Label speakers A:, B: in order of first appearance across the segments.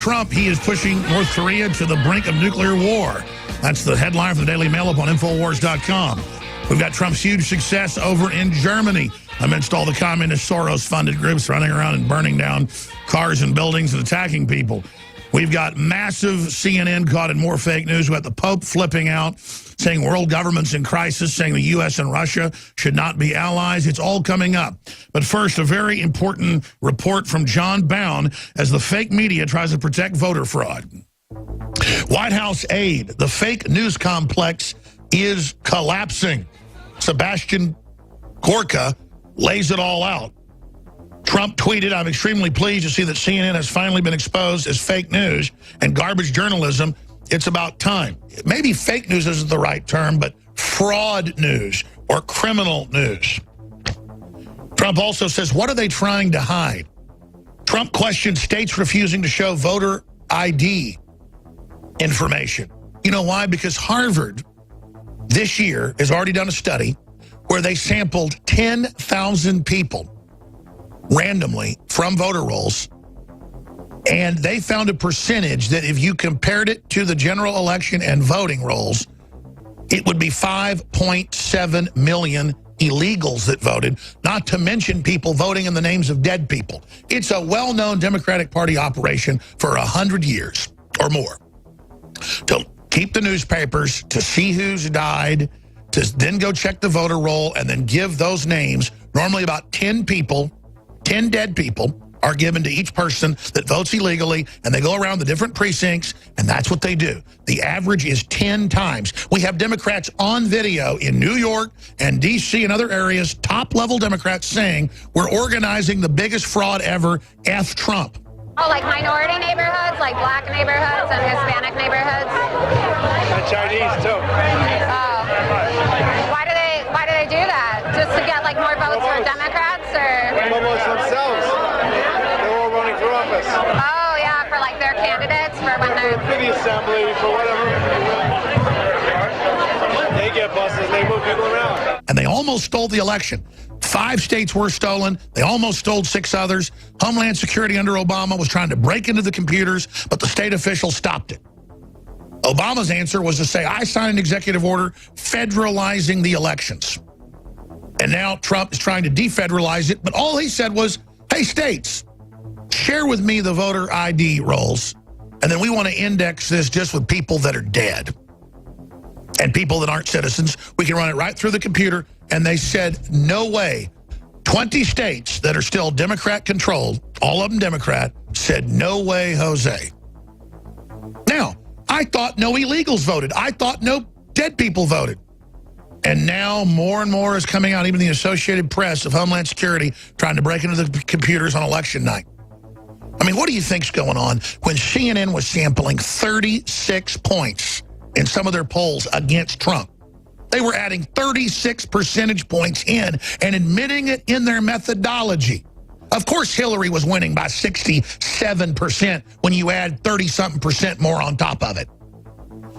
A: Trump, he is pushing North Korea to the brink of nuclear war. That's the headline from the Daily Mail up on Infowars.com. We've got Trump's huge success over in Germany amidst all the communist Soros-funded groups running around and burning down cars and buildings and attacking people. We've got massive CNN caught in more fake news. We've got the Pope flipping out, saying world government's in crisis, saying the U.S. and Russia should not be allies. It's all coming up. But first, a very important report from John Bound as the fake media tries to protect voter fraud. White House aide, the fake news complex is collapsing. Sebastian Gorka lays it all out. Trump tweeted, "I'm extremely pleased to see that CNN has finally been exposed as fake news and garbage journalism. It's about time." Maybe fake news isn't the right term, but fraud news or criminal news. Trump also says, what are they trying to hide? Trump questioned states refusing to show voter ID information. You know why? Because Harvard this year has already done a study where they sampled 10,000 people randomly from voter rolls, and they found a percentage that if you compared it to the general election and voting rolls, it would be 5.7 million illegals that voted, not to mention people voting in the names of dead people. It's a well-known Democratic Party operation for 100 years or more to keep the newspapers, to see who's died, to then go check the voter roll and then give those names. Normally about 10 people, 10 dead people are given to each person that votes illegally, and they go around the different precincts, and that's what they do. The average is 10 times. We have Democrats on video in New York and D.C. and other areas, top-level Democrats saying, we're organizing the biggest fraud ever, F Trump.
B: Oh, like minority neighborhoods, like black neighborhoods and Hispanic neighborhoods?
C: And Chinese, too.
B: Oh. Why do they do that? Just to get, like, more votes for Democrats, or?
C: Almost themselves. They're all running for office.
B: Oh, yeah, for, like, their candidates, for when they're...
C: For the assembly, for whatever. They get buses, they move people around.
A: And they almost stole the election. 5 states were stolen. They almost stole 6 others. Homeland Security under Obama was trying to break into the computers, but the state officials stopped it. Obama's answer was to say, I signed an executive order federalizing the elections. And now Trump is trying to defederalize it, but all he said was, hey, states, share with me the voter ID rolls, and then we want to index this just with people that are dead and people that aren't citizens. We can run it right through the computer. And they said, no way. 20 states that are still Democrat-controlled, all of them Democrat, said, no way, Jose. Now, I thought no illegals voted. I thought no dead people voted. And now more and more is coming out, even the Associated Press of Homeland Security trying to break into the computers on election night. I mean, what do you think's going on when CNN was sampling 36 points in some of their polls against Trump? They were adding 36 percentage points in and admitting it in their methodology. Of course, Hillary was winning by 67% when you add 30-something% more on top of it.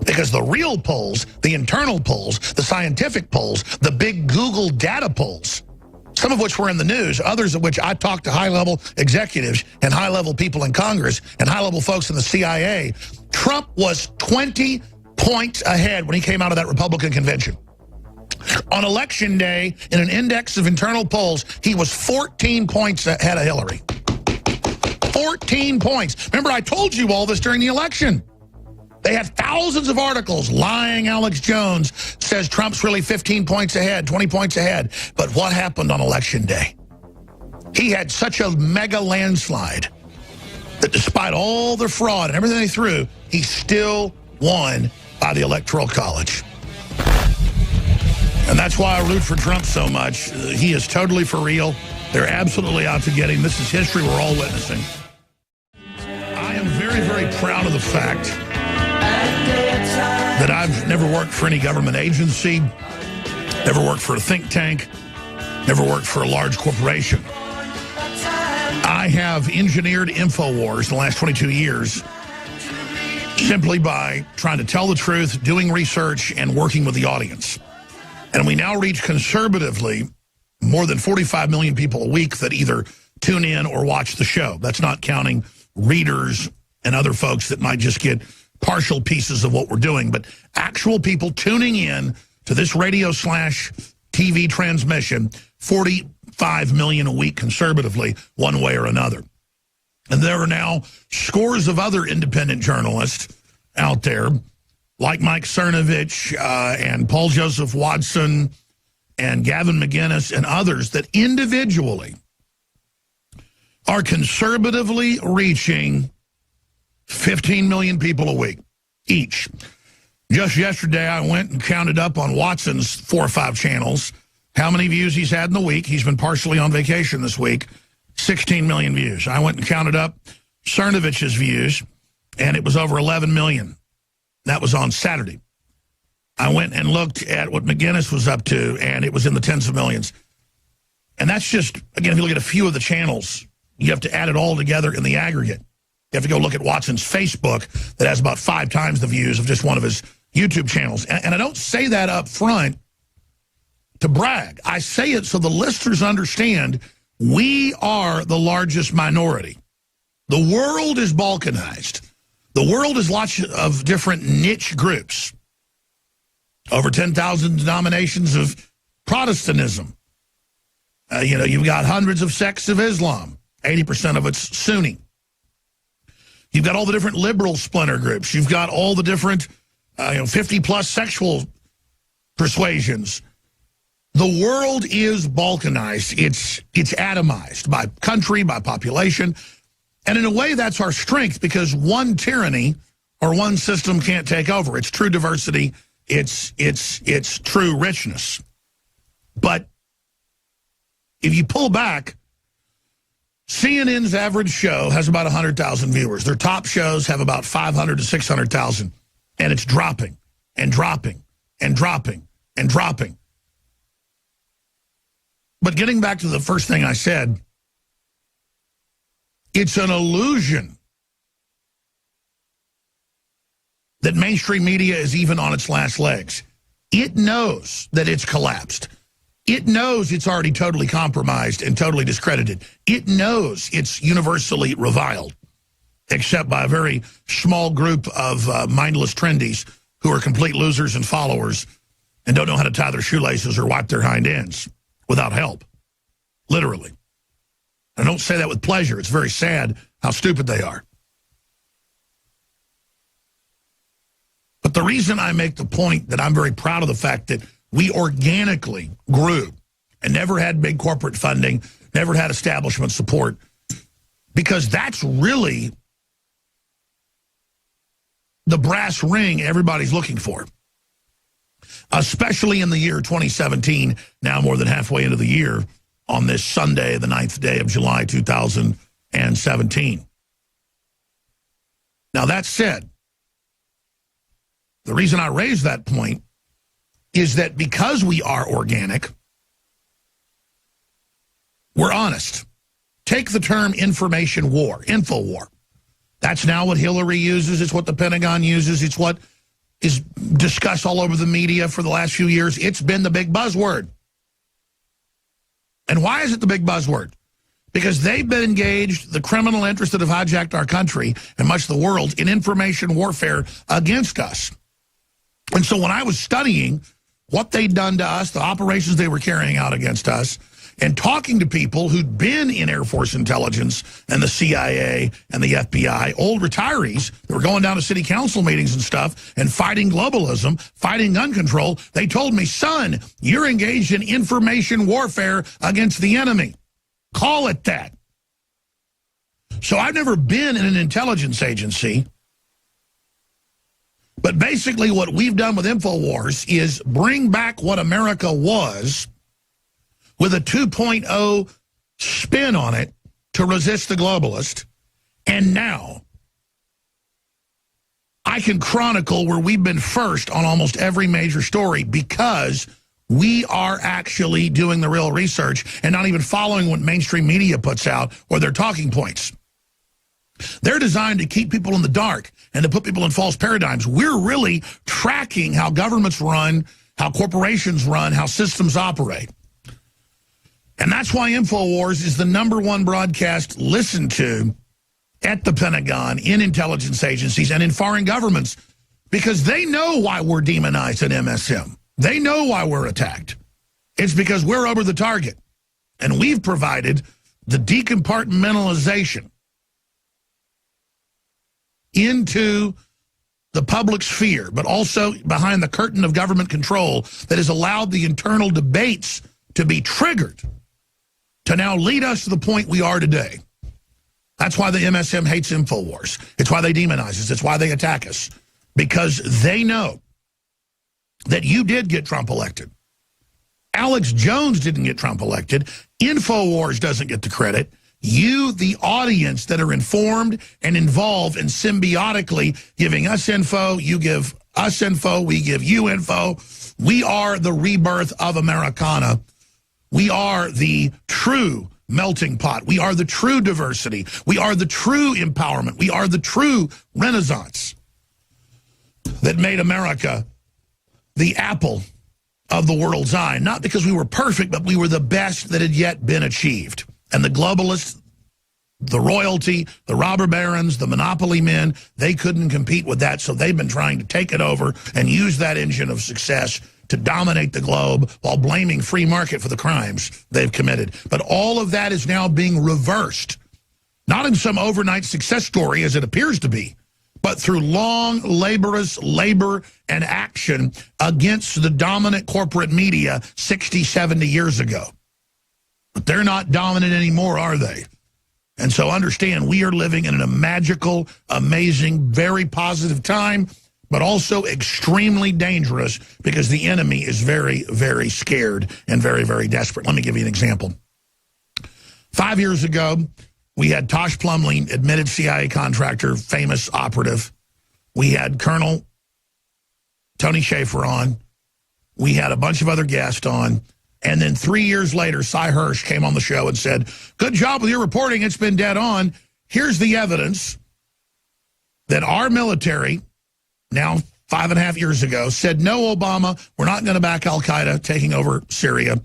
A: Because the real polls, the internal polls, the scientific polls, the big Google data polls, some of which were in the news, others of which I talked to high-level executives and high-level people in Congress and high-level folks in the CIA, Trump was 20 points ahead when he came out of that Republican convention. On election day, in an index of internal polls, he was 14 points ahead of Hillary. 14 points. Remember, I told you all this during the election. They had thousands of articles. Lying Alex Jones says Trump's really 15 points ahead, 20 points ahead. But what happened on election day? He had such a mega landslide that despite all the fraud and everything they threw, he still won by the Electoral College. And that's why I root for Trump so much. He is totally for real. They're absolutely out to get him. This is history we're all witnessing. I am very, very proud of the fact that I've never worked for any government agency, never worked for a think tank, never worked for a large corporation. I have engineered InfoWars the last 22 years simply by trying to tell the truth, doing research, and working with the audience. And we now reach conservatively more than 45 million people a week that either tune in or watch the show. That's not counting readers and other folks that might just get partial pieces of what we're doing. But actual people tuning in to this radio/TV transmission, 45 million a week conservatively, one way or another. And there are now scores of other independent journalists out there, like Mike Cernovich and Paul Joseph Watson and Gavin McInnes and others, that individually are conservatively reaching 15 million people a week each. Just yesterday, I went and counted up on Watson's 4 or 5 channels how many views he's had in the week. He's been partially on vacation this week. 16 million views. I went and counted up Cernovich's views, and it was over 11 million. That was on Saturday. I went and looked at what McGinnis was up to, and it was in the tens of millions. And that's just, again, if you look at a few of the channels, you have to add it all together in the aggregate. You have to go look at Watson's Facebook that has about 5 times the views of just one of his YouTube channels. And I don't say that up front to brag. I say it so the listeners understand we are the largest minority. The world is balkanized. The world is lots of different niche groups. Over 10,000 denominations of Protestantism. You've got hundreds of sects of Islam. 80% of it's Sunni. You've got all the different liberal splinter groups. You've got all the different 50-plus sexual persuasions. The world is balkanized. It's atomized by country, by population. And in a way, that's our strength, because one tyranny or one system can't take over. It's true diversity. It's true richness. But if you pull back, CNN's average show has about 100,000 viewers. Their top shows have about 500 to 600,000. And it's dropping and dropping and dropping and dropping. But getting back to the first thing I said, it's an illusion that mainstream media is even on its last legs. It knows that it's collapsed. It knows it's already totally compromised and totally discredited. It knows it's universally reviled, except by a very small group of mindless trendies who are complete losers and followers and don't know how to tie their shoelaces or wipe their hind ends without help, literally. I don't say that with pleasure. It's very sad how stupid they are. But the reason I make the point that I'm very proud of the fact that we organically grew and never had big corporate funding, never had establishment support, because that's really the brass ring everybody's looking for, especially in the year 2017, now more than halfway into the year, on this Sunday, the 9th day of July, 2017. Now, that said, the reason I raise that point is that because we are organic, we're honest. Take the term information war, info war. That's now what Hillary uses. It's what the Pentagon uses. It's what is discussed all over the media for the last few years. It's been the big buzzword. And why is it the big buzzword? Because they've been engaged, the criminal interests that have hijacked our country and much of the world, in information warfare against us. And so when I was studying what they'd done to us, the operations they were carrying out against us, and talking to people who'd been in Air Force intelligence and the CIA and the FBI, old retirees that were going down to city council meetings and stuff and fighting globalism, fighting gun control, they told me, son, you're engaged in information warfare against the enemy. Call it that. So I've never been in an intelligence agency, but basically what we've done with InfoWars is bring back what America was with a 2.0 spin on it to resist the globalist. And now I can chronicle where we've been first on almost every major story because we are actually doing the real research and not even following what mainstream media puts out or their talking points. They're designed to keep people in the dark and to put people in false paradigms. We're really tracking how governments run, how corporations run, how systems operate. And that's why InfoWars is the #1 broadcast listened to at the Pentagon, in intelligence agencies, and in foreign governments, because they know why we're demonized at MSM. They know why we're attacked. It's because we're over the target. And we've provided the decompartmentalization into the public sphere, but also behind the curtain of government control that has allowed the internal debates to be triggered to now lead us to the point we are today. That's why the MSM hates InfoWars. It's why they demonize us. It's why they attack us. Because they know that you did get Trump elected. Alex Jones didn't get Trump elected. InfoWars doesn't get the credit. You, the audience that are informed and involved and symbiotically giving us info, you give us info, we give you info. We are the rebirth of Americana. We are the true melting pot. We are the true diversity. We are the true empowerment. We are the true renaissance that made America the apple of the world's eye. Not because we were perfect, but we were the best that had yet been achieved. And the globalists, the royalty, the robber barons, the monopoly men, they couldn't compete with that, so they've been trying to take it over and use that engine of success to dominate the globe while blaming free market for the crimes they've committed. But all of that is now being reversed, not in some overnight success story as it appears to be, but through long, laborious labor and action against the dominant corporate media 60, 70 years ago. But they're not dominant anymore, are they? And so understand, we are living in a magical, amazing, very positive time, but also extremely dangerous because the enemy is very, very scared and very, very desperate. Let me give you an example. 5 years ago, we had Tosh Plumlee, admitted CIA contractor, famous operative. We had Colonel Tony Schaefer on. We had a bunch of other guests on. And then 3 years later, Cy Hirsch came on the show and said, good job with your reporting. It's been dead on. Here's the evidence that our military, now 5.5 years ago, said, no, Obama, we're not going to back al-Qaeda taking over Syria.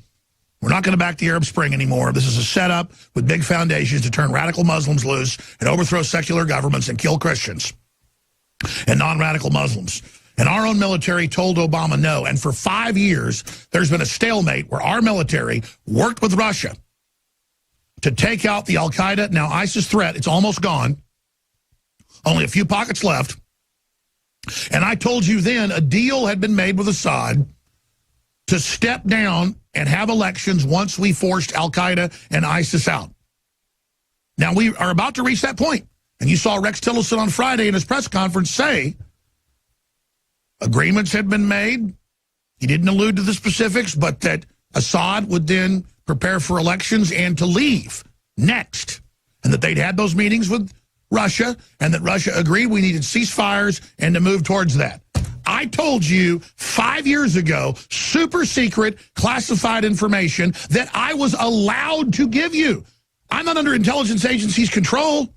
A: We're not going to back the Arab Spring anymore. This is a setup with big foundations to turn radical Muslims loose and overthrow secular governments and kill Christians and non-radical Muslims. And our own military told Obama no. And for 5 years, there's been a stalemate where our military worked with Russia to take out the al-Qaeda, now ISIS threat. It's almost gone. Only a few pockets left. And I told you then a deal had been made with Assad to step down and have elections once we forced al-Qaeda and ISIS out. Now, we are about to reach that point. And you saw Rex Tillerson on Friday in his press conference say agreements had been made. He didn't allude to the specifics, but that Assad would then prepare for elections and to leave next. And that they'd had those meetings with Russia, and that Russia agreed we needed ceasefires and to move towards that. I told you 5 years ago, super secret, classified information that I was allowed to give you. I'm not under intelligence agencies' control.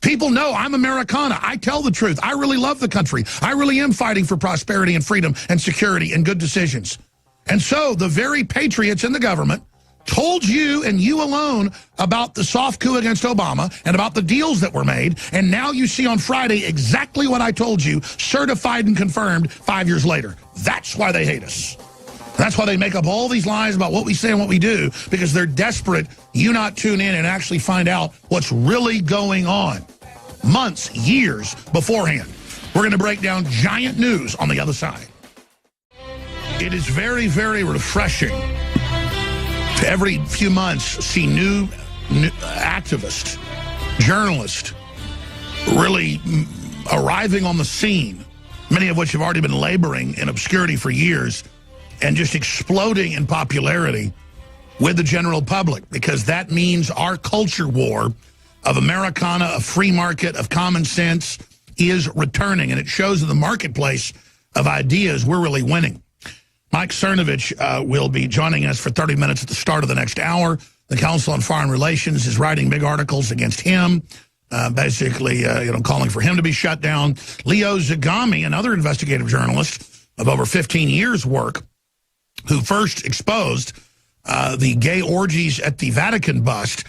A: People know I'm Americana. I tell the truth. I really love the country. I really am fighting for prosperity and freedom and security and good decisions. And so the very patriots in the government told you and you alone about the soft coup against Obama and about the deals that were made. And now you see on Friday exactly what I told you, certified and confirmed 5 years later. That's why they hate us. That's why they make up all these lies about what we say and what we do, because they're desperate you not tune in and actually find out what's really going on months, years beforehand. We're going to break down giant news on the other side. It is very, very refreshing to every few months see new activists, journalists really arriving on the scene, many of which have already been laboring in obscurity for years, and just exploding in popularity with the general public, because that means our culture war of Americana, of free market, of common sense is returning, and it shows in the marketplace of ideas we're really winning. Mike Cernovich will be joining us for 30 minutes at the start of the next hour. The Council on Foreign Relations is writing big articles against him, basically calling for him to be shut down. Leo Zagami, another investigative journalist of over 15 years' work, who first exposed the gay orgies at the Vatican bust,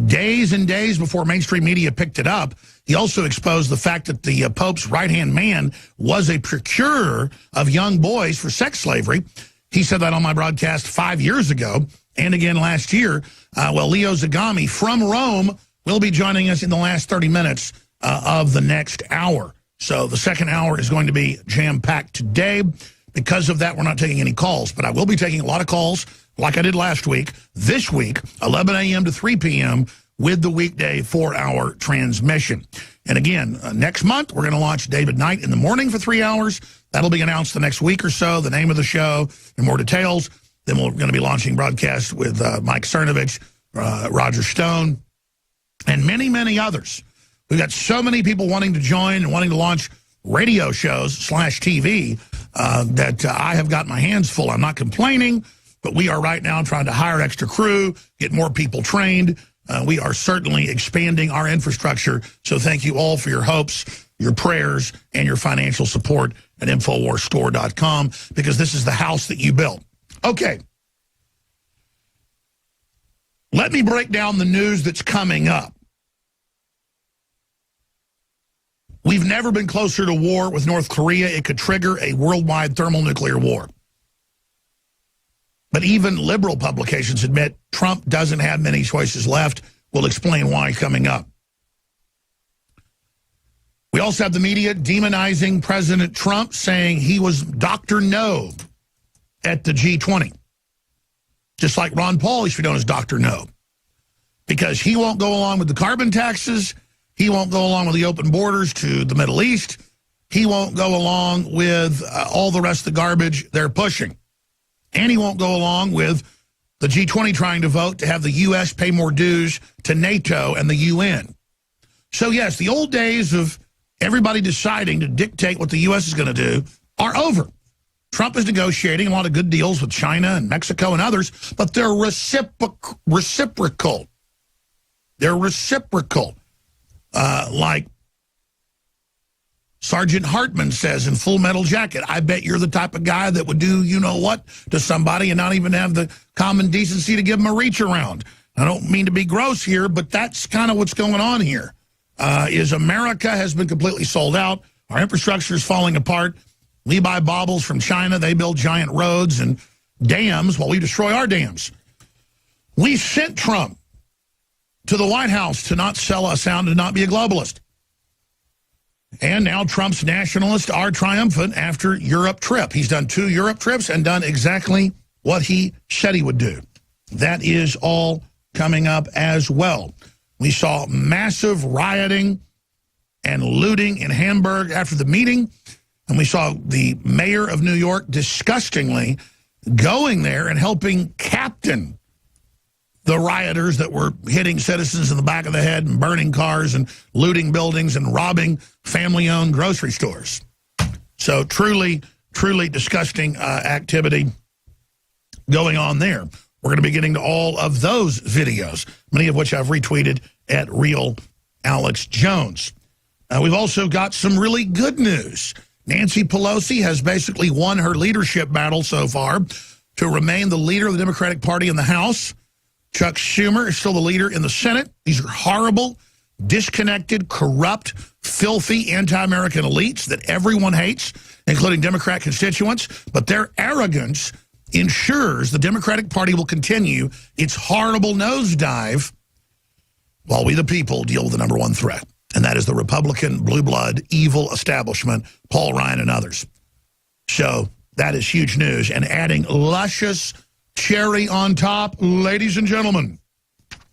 A: Days and days before mainstream media picked it up, he also exposed the fact that the Pope's right-hand man was a procurer of young boys for sex slavery. He said that on my broadcast 5 years ago and again last year. Well, Leo Zagami from Rome will be joining us in the last 30 minutes of the next hour. So the second hour is going to be jam-packed today. Because of that, we're not taking any calls, but I will be taking a lot of calls like I did last week. This week, 11 a.m. to 3 p.m. with the weekday 4-hour transmission. And again, next month, we're going to launch David Knight in the morning for 3 hours. That'll be announced the next week or so, the name of the show and more details. Then we're going to be launching broadcasts with Mike Cernovich, Roger Stone, and many, many others. We've got so many people wanting to join and wanting to launch radio shows / TV that I have got my hands full. I'm not complaining, but we are right now trying to hire extra crew, get more people trained. We are certainly expanding our infrastructure. So thank you all for your hopes, your prayers, and your financial support at InfoWarsStore.com, because this is the house that you built. Okay. Let me break down the news that's coming up. We've never been closer to war with North Korea. It could trigger a worldwide thermonuclear war. But even liberal publications admit Trump doesn't have many choices left. We'll explain why coming up. We also have the media demonizing President Trump, saying he was Dr. No at the G20. Just like Ron Paul used to be known as Dr. No. Because he won't go along with the carbon taxes. He won't go along with the open borders to the Middle East. He won't go along with all the rest of the garbage they're pushing. And he won't go along with the G20 trying to vote to have the U.S. pay more dues to NATO and the UN. So, yes, the old days of everybody deciding to dictate what the U.S. is going to do are over. Trump is negotiating a lot of good deals with China and Mexico and others, but they're reciprocal. They're reciprocal. Like Sergeant Hartman says in Full Metal Jacket, I bet you're the type of guy that would do you-know-what to somebody and not even have the common decency to give them a reach around. I don't mean to be gross here, but that's kind of what's going on here. Is America has been completely sold out. Our infrastructure is falling apart. We buy baubles from China. They build giant roads and dams while we destroy our dams. We sent Trump to the White House to not sell us out and to not be a globalist. And now Trump's nationalists are triumphant after Europe trip. He's done 2 Europe trips and done exactly what he said he would do. That is all coming up as well. We saw massive rioting and looting in Hamburg after the meeting. And we saw the mayor of New York disgustingly going there and helping captain the rioters that were hitting citizens in the back of the head and burning cars and looting buildings and robbing family-owned grocery stores. So truly, truly disgusting activity going on there. We're going to be getting to all of those videos, many of which I've retweeted at Real Alex Jones. We've also got some really good news. Nancy Pelosi has basically won her leadership battle so far to remain the leader of the Democratic Party in the House. Chuck Schumer is still the leader in the Senate. These are horrible, disconnected, corrupt, filthy, anti-American elites that everyone hates, including Democrat constituents. But their arrogance ensures the Democratic Party will continue its horrible nosedive while we the people deal with the #1 threat. And that is the Republican, blue blood, evil establishment, Paul Ryan and others. So that is huge news. And adding luscious cherry on top, ladies and gentlemen.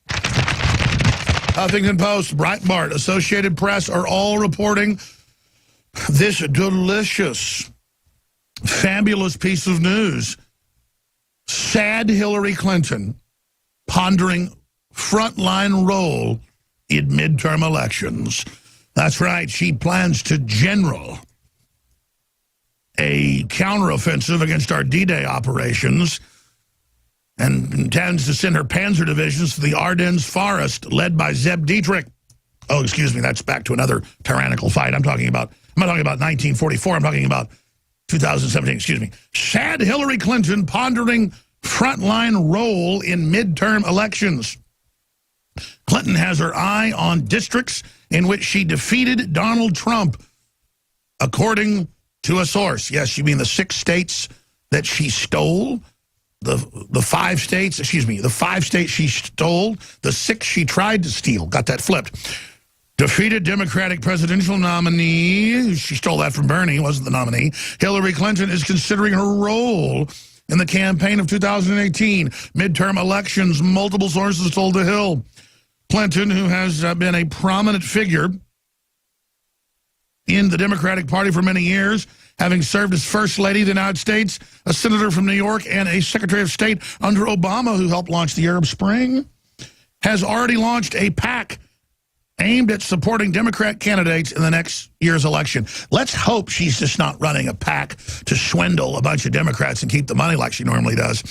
A: Huffington Post, Breitbart, Associated Press are all reporting this delicious, fabulous piece of news. Sad Hillary Clinton pondering frontline role in midterm elections. That's right, she plans to general a counteroffensive against our D-Day operations and intends to send her panzer divisions to the Ardennes forest led by Zeb Dietrich. Oh, excuse me, that's back to another tyrannical fight. I'm not talking about 1944, I'm talking about 2017, excuse me. Sad Hillary Clinton pondering frontline role in midterm elections. Clinton has her eye on districts in which she defeated Donald Trump, according to a source. Yes, you mean the 6 states that she stole? The 5 states, the 5 states she stole, the 6 she tried to steal. Got that flipped. Defeated Democratic presidential nominee. She stole that from Bernie, wasn't the nominee. Hillary Clinton is considering her role in the campaign of 2018. Midterm elections, multiple sources told The Hill. Clinton, who has been a prominent figure in the Democratic Party for many years, having served as First Lady of the United States, a senator from New York, and a Secretary of State under Obama, who helped launch the Arab Spring, has already launched a PAC aimed at supporting Democrat candidates in the next year's election. Let's hope she's just not running a PAC to swindle a bunch of Democrats and keep the money like she normally does.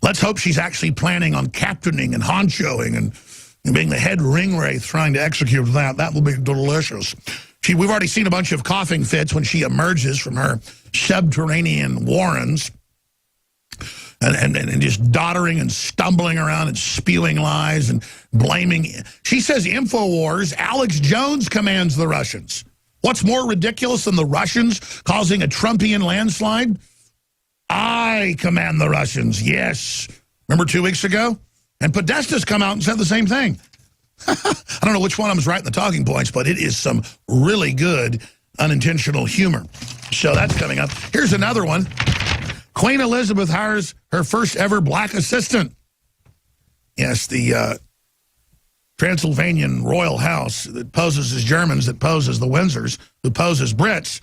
A: Let's hope she's actually planning on captaining and honchoing and being the head ringwraith trying to execute that. That will be delicious. We've already seen a bunch of coughing fits when she emerges from her subterranean warrens and just doddering and stumbling around and spewing lies and blaming. She says InfoWars, Alex Jones commands the Russians. What's more ridiculous than the Russians causing a Trumpian landslide? I command the Russians, yes. Remember 2 weeks ago? And Podesta's come out and said the same thing. I don't know which one of them is right in the talking points, but it is some really good unintentional humor. So that's coming up. Here's another one. Queen Elizabeth hires her first ever black assistant. Yes, the Transylvanian royal house that poses as Germans, that pose as the Windsors, who pose as Brits.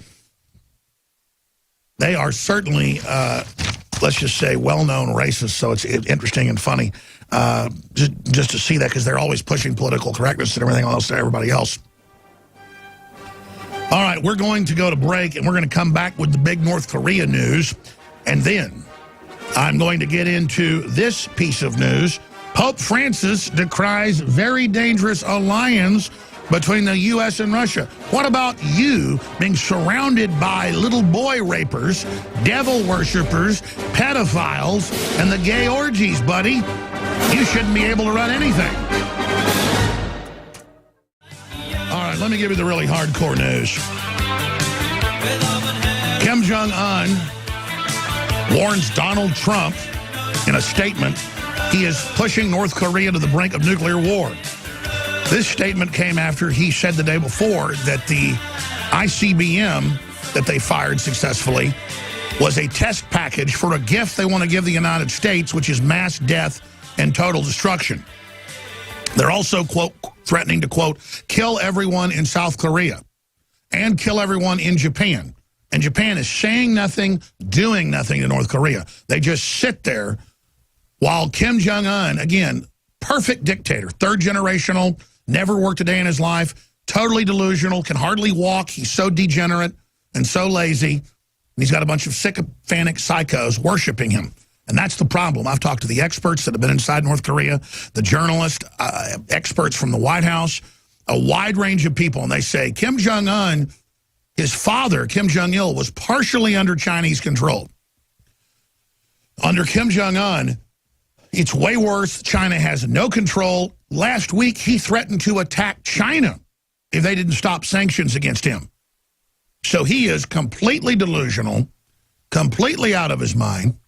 A: They are certainly, let's just say, well-known racists, so it's interesting and funny just to see that, because they're always pushing political correctness and everything else to everybody else. All right, we're going to go to break, and we're going to come back with the big North Korea news, and then I'm going to get into this piece of news. Pope Francis decries very dangerous alliance between the U.S. and Russia. What about you being surrounded by little boy rapers, devil worshippers, pedophiles, and the gay orgies, buddy? You shouldn't be able to run anything. All right, let me give you the really hardcore news. Kim Jong-un warns Donald Trump in a statement he is pushing North Korea to the brink of nuclear war. This statement came after he said the day before that the ICBM that they fired successfully was a test package for a gift they want to give the United States, which is mass death and total destruction. They're also, quote, threatening to, quote, kill everyone in South Korea and kill everyone in Japan. And Japan is saying nothing, doing nothing to North Korea. They just sit there while Kim Jong-un, again, perfect dictator, third generational, never worked a day in his life, totally delusional, can hardly walk. He's so degenerate and so lazy. And he's got a bunch of sycophantic psychos worshiping him. And that's the problem. I've talked to the experts that have been inside North Korea, the journalists, experts from the White House, a wide range of people. And they say Kim Jong-un, his father, Kim Jong-il, was partially under Chinese control. Under Kim Jong-un, it's way worse. China has no control. Last week, he threatened to attack China if they didn't stop sanctions against him. So he is completely delusional, completely out of his mind.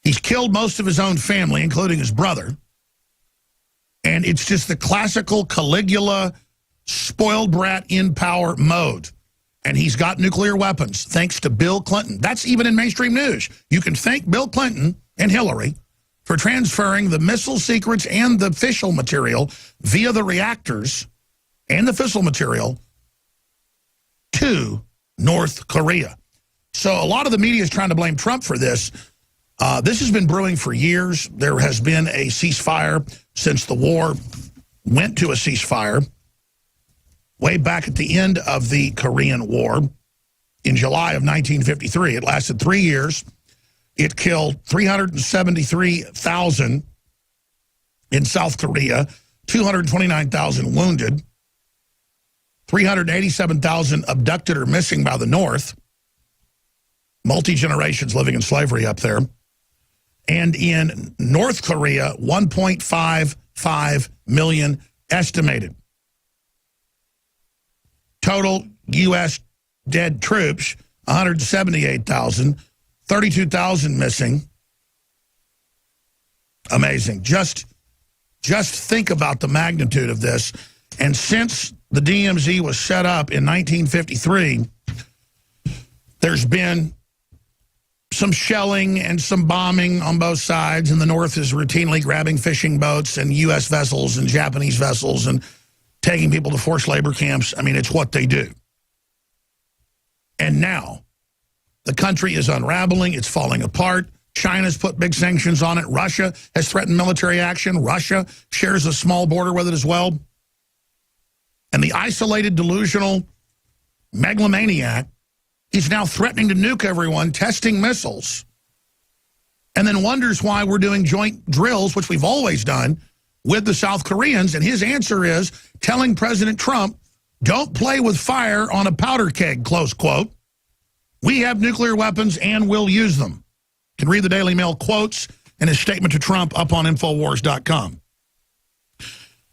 A: He's killed most of his own family, including his brother. And it's just the classical Caligula, spoiled brat in power mode. And he's got nuclear weapons, thanks to Bill Clinton. That's even in mainstream news. You can thank Bill Clinton and Hillary for transferring the missile secrets and the fissile material via the reactors and the fissile material to North Korea. So a lot of the media is trying to blame Trump for this. This has been brewing for years. There has been a ceasefire since the war went to a ceasefire way back at the end of the Korean War in July of 1953. It lasted 3 years. It killed 373,000 in South Korea, 229,000 wounded, 387,000 abducted or missing by the North, multi-generations living in slavery up there. And in North Korea, 1.5 5 million estimated. Total U.S. dead troops, 178,000, 32,000 missing. Amazing. Just think about the magnitude of this. And since the DMZ was set up in 1953, there's been some shelling and some bombing on both sides, and the North is routinely grabbing fishing boats and U.S. vessels and Japanese vessels and taking people to forced labor camps. I mean, it's what they do. And now the country is unraveling. It's falling apart. China's put big sanctions on it. Russia has threatened military action. Russia shares a small border with it as well. And the isolated, delusional megalomaniac is now threatening to nuke everyone, testing missiles, and then wonders why we're doing joint drills, which we've always done, with the South Koreans. And his answer is telling President Trump, don't play with fire on a powder keg, close quote. We have nuclear weapons and will use them. You can read the Daily Mail quotes and his statement to Trump up on Infowars.com.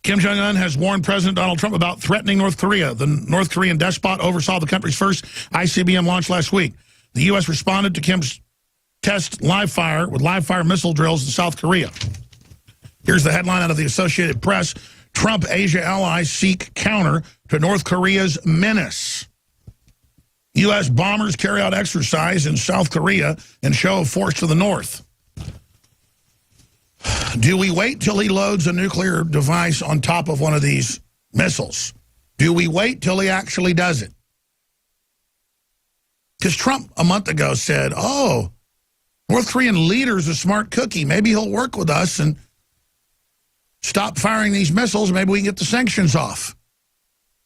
A: Kim Jong-un has warned President Donald Trump about threatening North Korea. The North Korean despot oversaw the country's first ICBM launch last week. The U.S. responded to Kim's test live fire with live fire missile drills in South Korea. Here's the headline out of the Associated Press. Trump-Asia allies seek counter to North Korea's menace. U.S. bombers carry out exercise in South Korea in show of force to the north. Do we wait till he loads a nuclear device on top of one of these missiles? Do we wait till he actually does it? Because Trump a month ago said, oh, North Korean leader's a smart cookie. Maybe he'll work with us and stop firing these missiles. Maybe we can get the sanctions off.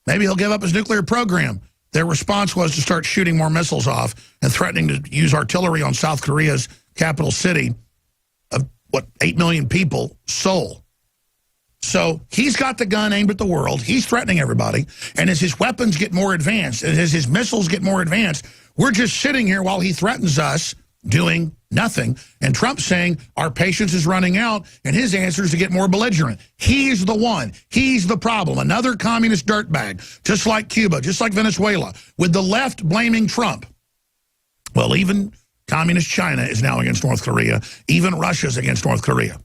A: Maybe he'll give up his nuclear program. Their response was to start shooting more missiles off and threatening to use artillery on South Korea's capital city of, 8 million people, Seoul. So he's got the gun aimed at the world. He's threatening everybody. And as his weapons get more advanced, as his missiles get more advanced, we're just sitting here while he threatens us, doing nothing. And Trump's saying our patience is running out, and his answer is to get more belligerent. He's the one. He's the problem. Another communist dirtbag, just like Cuba, just like Venezuela, with the left blaming Trump. Well, even communist China is now against North Korea. Even Russia's against North Korea.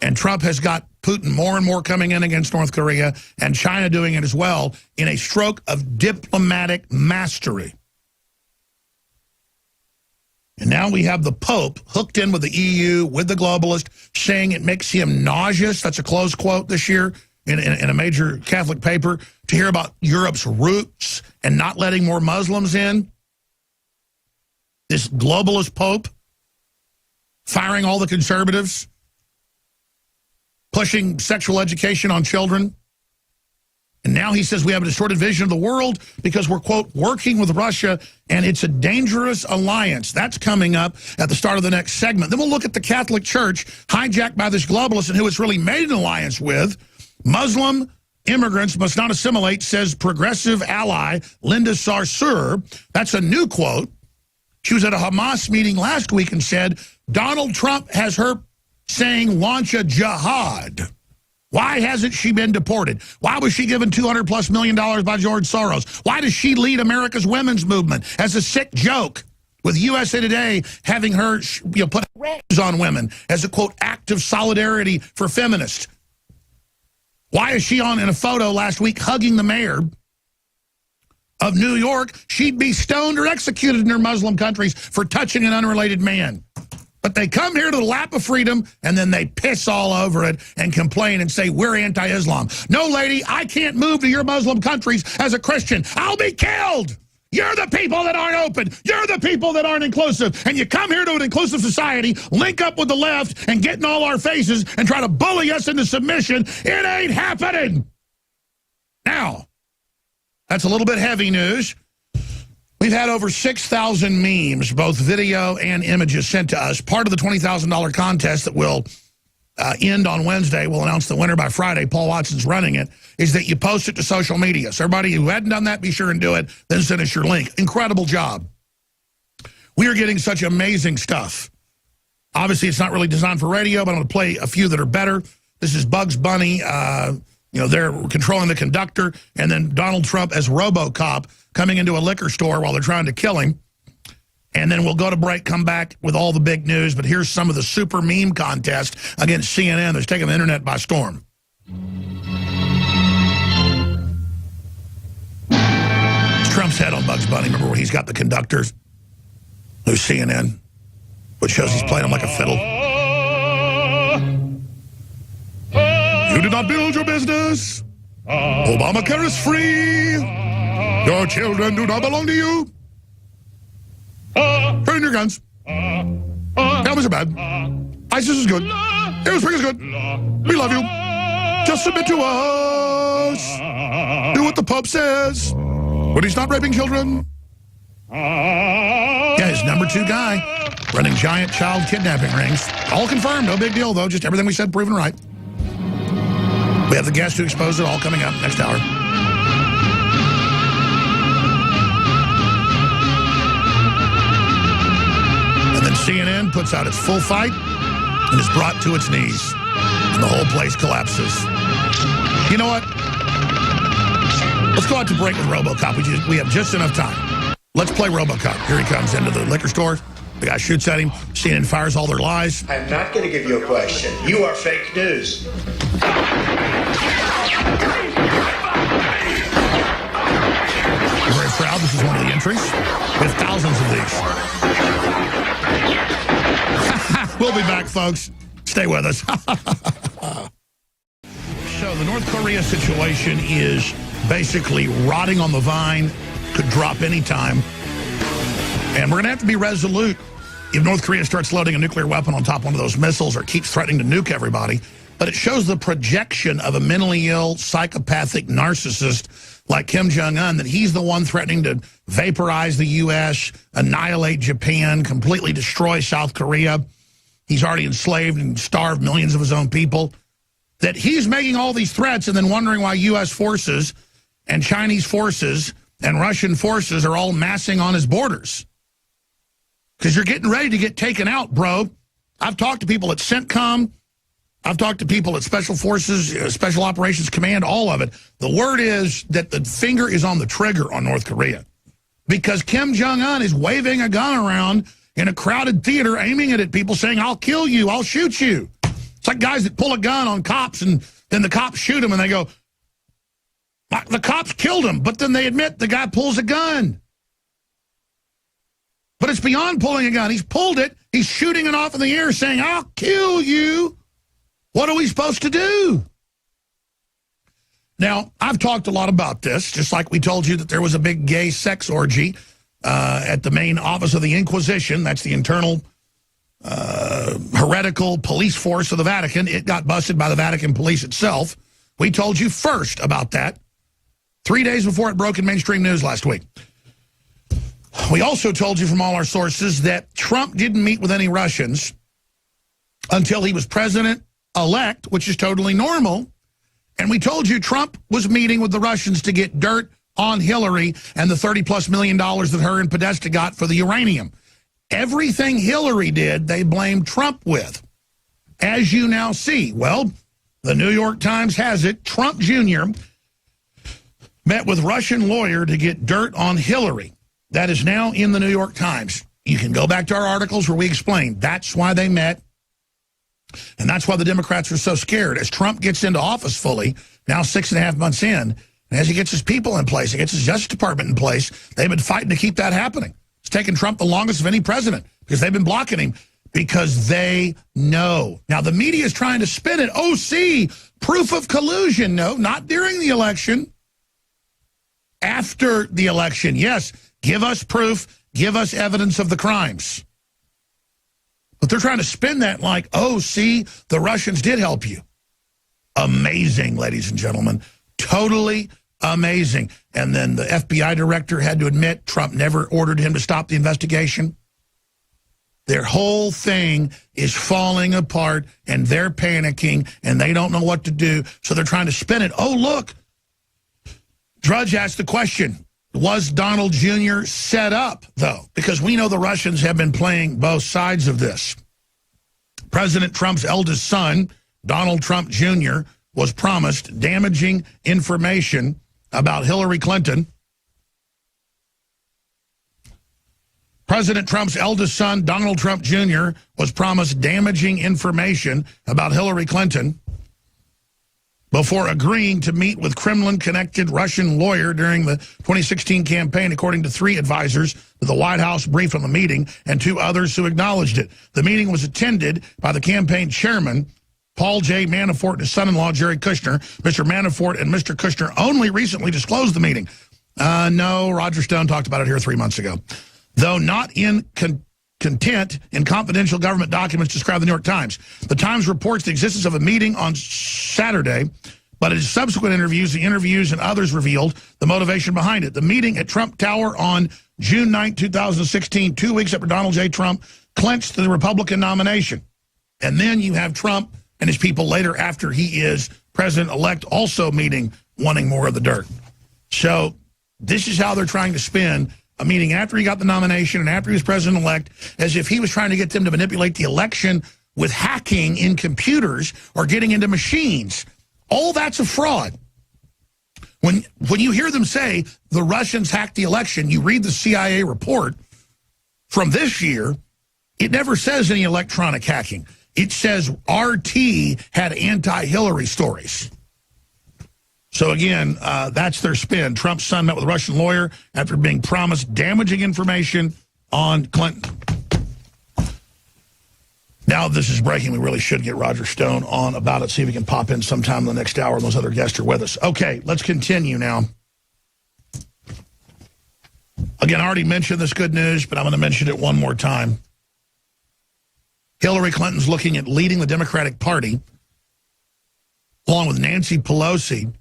A: And Trump has got Putin more and more coming in against North Korea, and China doing it as well, in a stroke of diplomatic mastery. And now we have the Pope hooked in with the EU, with the globalist, saying it makes him nauseous. That's a close quote this year in a major Catholic paper, to hear about Europe's roots and not letting more Muslims in. This globalist Pope firing all the conservatives, pushing sexual education on children. And now he says we have a distorted vision of the world because we're, quote, working with Russia, and it's a dangerous alliance. That's coming up at the start of the next segment. Then we'll look at the Catholic Church hijacked by this globalist and who it's really made an alliance with. Muslim immigrants must not assimilate, says progressive ally Linda Sarsour. That's a new quote. She was at a Hamas meeting last week and said, Donald Trump has her saying launch a jihad. Why hasn't she been deported? Why was she given $200+ million by George Soros? Why does she lead America's women's movement as a sick joke, with USA Today having her put rags on women as a, quote, act of solidarity for feminists? Why is she on in a photo last week hugging the mayor of New York? She'd be stoned or executed in her Muslim countries for touching an unrelated man. But they come here to the lap of freedom, and then they piss all over it and complain and say, we're anti-Islam. No, lady, I can't move to your Muslim countries as a Christian. I'll be killed. You're the people that aren't open. You're the people that aren't inclusive. And you come here to an inclusive society, link up with the left, and get in all our faces and try to bully us into submission. It ain't happening. Now, that's a little bit heavy news. We've had over 6,000 memes, both video and images, sent to us. Part of the $20,000 contest that will end on Wednesday, we'll announce the winner by Friday, Paul Watson's running it, is that you post it to social media. So everybody who hadn't done that, be sure and do it. Then send us your link. Incredible job. We are getting such amazing stuff. Obviously, it's not really designed for radio, but I'm going to play a few that are better. This is Bugs Bunny. They're controlling the conductor, and then Donald Trump as RoboCop coming into a liquor store while they're trying to kill him. And then we'll go to break, come back with all the big news. But here's some of the super meme contest against CNN that's taking the internet by storm. It's Trump's head on Bugs Bunny. Remember when he's got the conductors? Who's CNN? Which shows he's playing them like a fiddle. You did not build your business. Obamacare is free. Your children do not belong to you. Train your guns. Elvis are bad. ISIS is good. Airspring is good. We love you. Just submit to us. Do what the Pope says. But he's not raping children. Yeah, his #2 guy running giant child kidnapping rings. All confirmed. No big deal, though. Just everything we said proven right. We have the guest who exposed it all coming up next hour. And then CNN puts out its full fight and is brought to its knees. And the whole place collapses. You know what? Let's go out to break with RoboCop. We have just enough time. Let's play RoboCop. Here he comes into the liquor store. The guy shoots at him. CNN fires all their lies.
D: I'm not going to give you a question. You are fake news.
A: I'm very proud. This is one of the entries. We have thousands of these. We'll be back, folks. Stay with us. So the North Korea situation is basically rotting on the vine. Could drop any time. And we're going to have to be resolute if North Korea starts loading a nuclear weapon on top of one of those missiles or keeps threatening to nuke everybody. But it shows the projection of a mentally ill, psychopathic narcissist like Kim Jong-un, that he's the one threatening to vaporize the U.S., annihilate Japan, completely destroy South Korea. He's already enslaved and starved millions of his own people. That he's making all these threats and then wondering why U.S. forces and Chinese forces and Russian forces are all massing on his borders. Because you're getting ready to get taken out, bro. I've talked to people at CENTCOM. I've talked to people at Special Forces, Special Operations Command, all of it. The word is that the finger is on the trigger on North Korea. Because Kim Jong-un is waving a gun around in a crowded theater, aiming it at people, saying, I'll kill you, I'll shoot you. It's like guys that pull a gun on cops, and then the cops shoot them, and they go, the cops killed him, but then they admit the guy pulls a gun. But it's beyond pulling a gun. He's pulled it. He's shooting it off in the air, saying, I'll kill you. What are we supposed to do? Now, I've talked a lot about this, just like we told you that there was a big gay sex orgy at the main office of the Inquisition. That's the internal heretical police force of the Vatican. It got busted by the Vatican police itself. We told you first about that 3 days before it broke in mainstream news last week. We also told you from all our sources that Trump didn't meet with any Russians until he was president-elect, which is totally normal. And we told you Trump was meeting with the Russians to get dirt on Hillary and the $30+ million that her and Podesta got for the uranium. Everything Hillary did, they blamed Trump with. As you now see, well, the New York Times has it, Trump Jr. met with Russian lawyer to get dirt on Hillary. That is now in the New York Times. You can go back to our articles where we explain that's why they met. And that's why the Democrats are so scared. As Trump gets into office fully, now 6.5 months in, and as he gets his people in place, he gets his Justice Department in place, they've been fighting to keep that happening. It's taken Trump the longest of any president because they've been blocking him because they know. Now, the media is trying to spin it. Oh, see, proof of collusion. No, not during the election. After the election, yes, give us proof, give us evidence of the crimes. But they're trying to spin that like, oh, see, the Russians did help you. Amazing, ladies and gentlemen. Totally amazing. And then the FBI director had to admit Trump never ordered him to stop the investigation. Their whole thing is falling apart, and they're panicking, and they don't know what to do. So they're trying to spin it. Oh, look. Drudge asked the question, was Donald Jr. set up, though? Because we know the Russians have been playing both sides of this. President Trump's eldest son, Donald Trump Jr. was promised damaging information about Hillary Clinton. President Trump's eldest son, Donald Trump Jr., was promised damaging information about Hillary Clinton before agreeing to meet with Kremlin-connected Russian lawyer during the 2016 campaign, according to 3 advisors to the White House briefed on the meeting and 2 others who acknowledged it. The meeting was attended by the campaign chairman, Paul J. Manafort, and his son-in-law, Jared Kushner. Mr. Manafort and Mr. Kushner only recently disclosed the meeting. No, Roger Stone talked about it here 3 months ago. Though not in content in confidential government documents described in the New York Times. The Times reports the existence of a meeting on Saturday, but in subsequent interviews, the interviews and others revealed the motivation behind it. The meeting at Trump Tower on June 9, 2016, 2 weeks after Donald J. Trump clinched the Republican nomination. And then you have Trump and his people later after he is president-elect also meeting, wanting more of the dirt. So this is how they're trying to spin a meeting after he got the nomination and after he was president-elect, as if he was trying to get them to manipulate the election with hacking in computers or getting into machines. All that's a fraud. When you hear them say the Russians hacked the election, you read the CIA report from this year, it never says any electronic hacking. It says RT had anti-Hillary stories. So again, that's their spin. Trump's son met with a Russian lawyer after being promised damaging information on Clinton. Now this is breaking. We really should get Roger Stone on about it, see if he can pop in sometime in the next hour and those other guests are with us. Okay, let's continue now. Again, I already mentioned this good news, but I'm going to mention it one more time. Hillary Clinton's looking at leading the Democratic Party, along with Nancy Pelosi,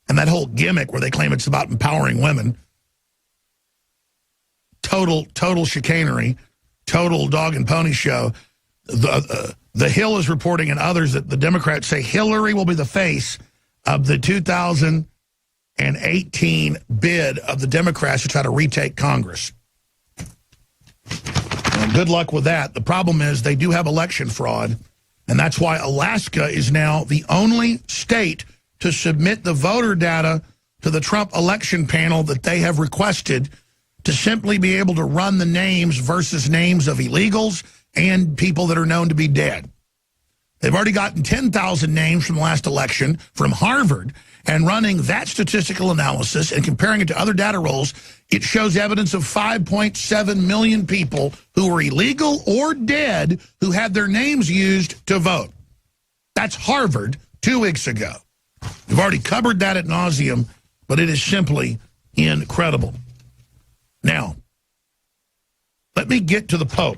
A: and that whole gimmick where they claim it's about empowering women. Total chicanery, total dog and pony show. The Hill is reporting and others that the Democrats say Hillary will be the face of the 2018 bid of the Democrats to try to retake Congress. And good luck with that. The problem is they do have election fraud, and that's why Alaska is now the only state to submit the voter data to the Trump election panel that they have requested to simply be able to run the names versus names of illegals and people that are known to be dead. They've already gotten 10,000 names from the last election from Harvard, and running that statistical analysis and comparing it to other data rolls, it shows evidence of 5.7 million people who were illegal or dead who had their names used to vote. That's Harvard 2 weeks ago. We've already covered that ad nauseum, but it is simply incredible. Now, let me get to the Pope.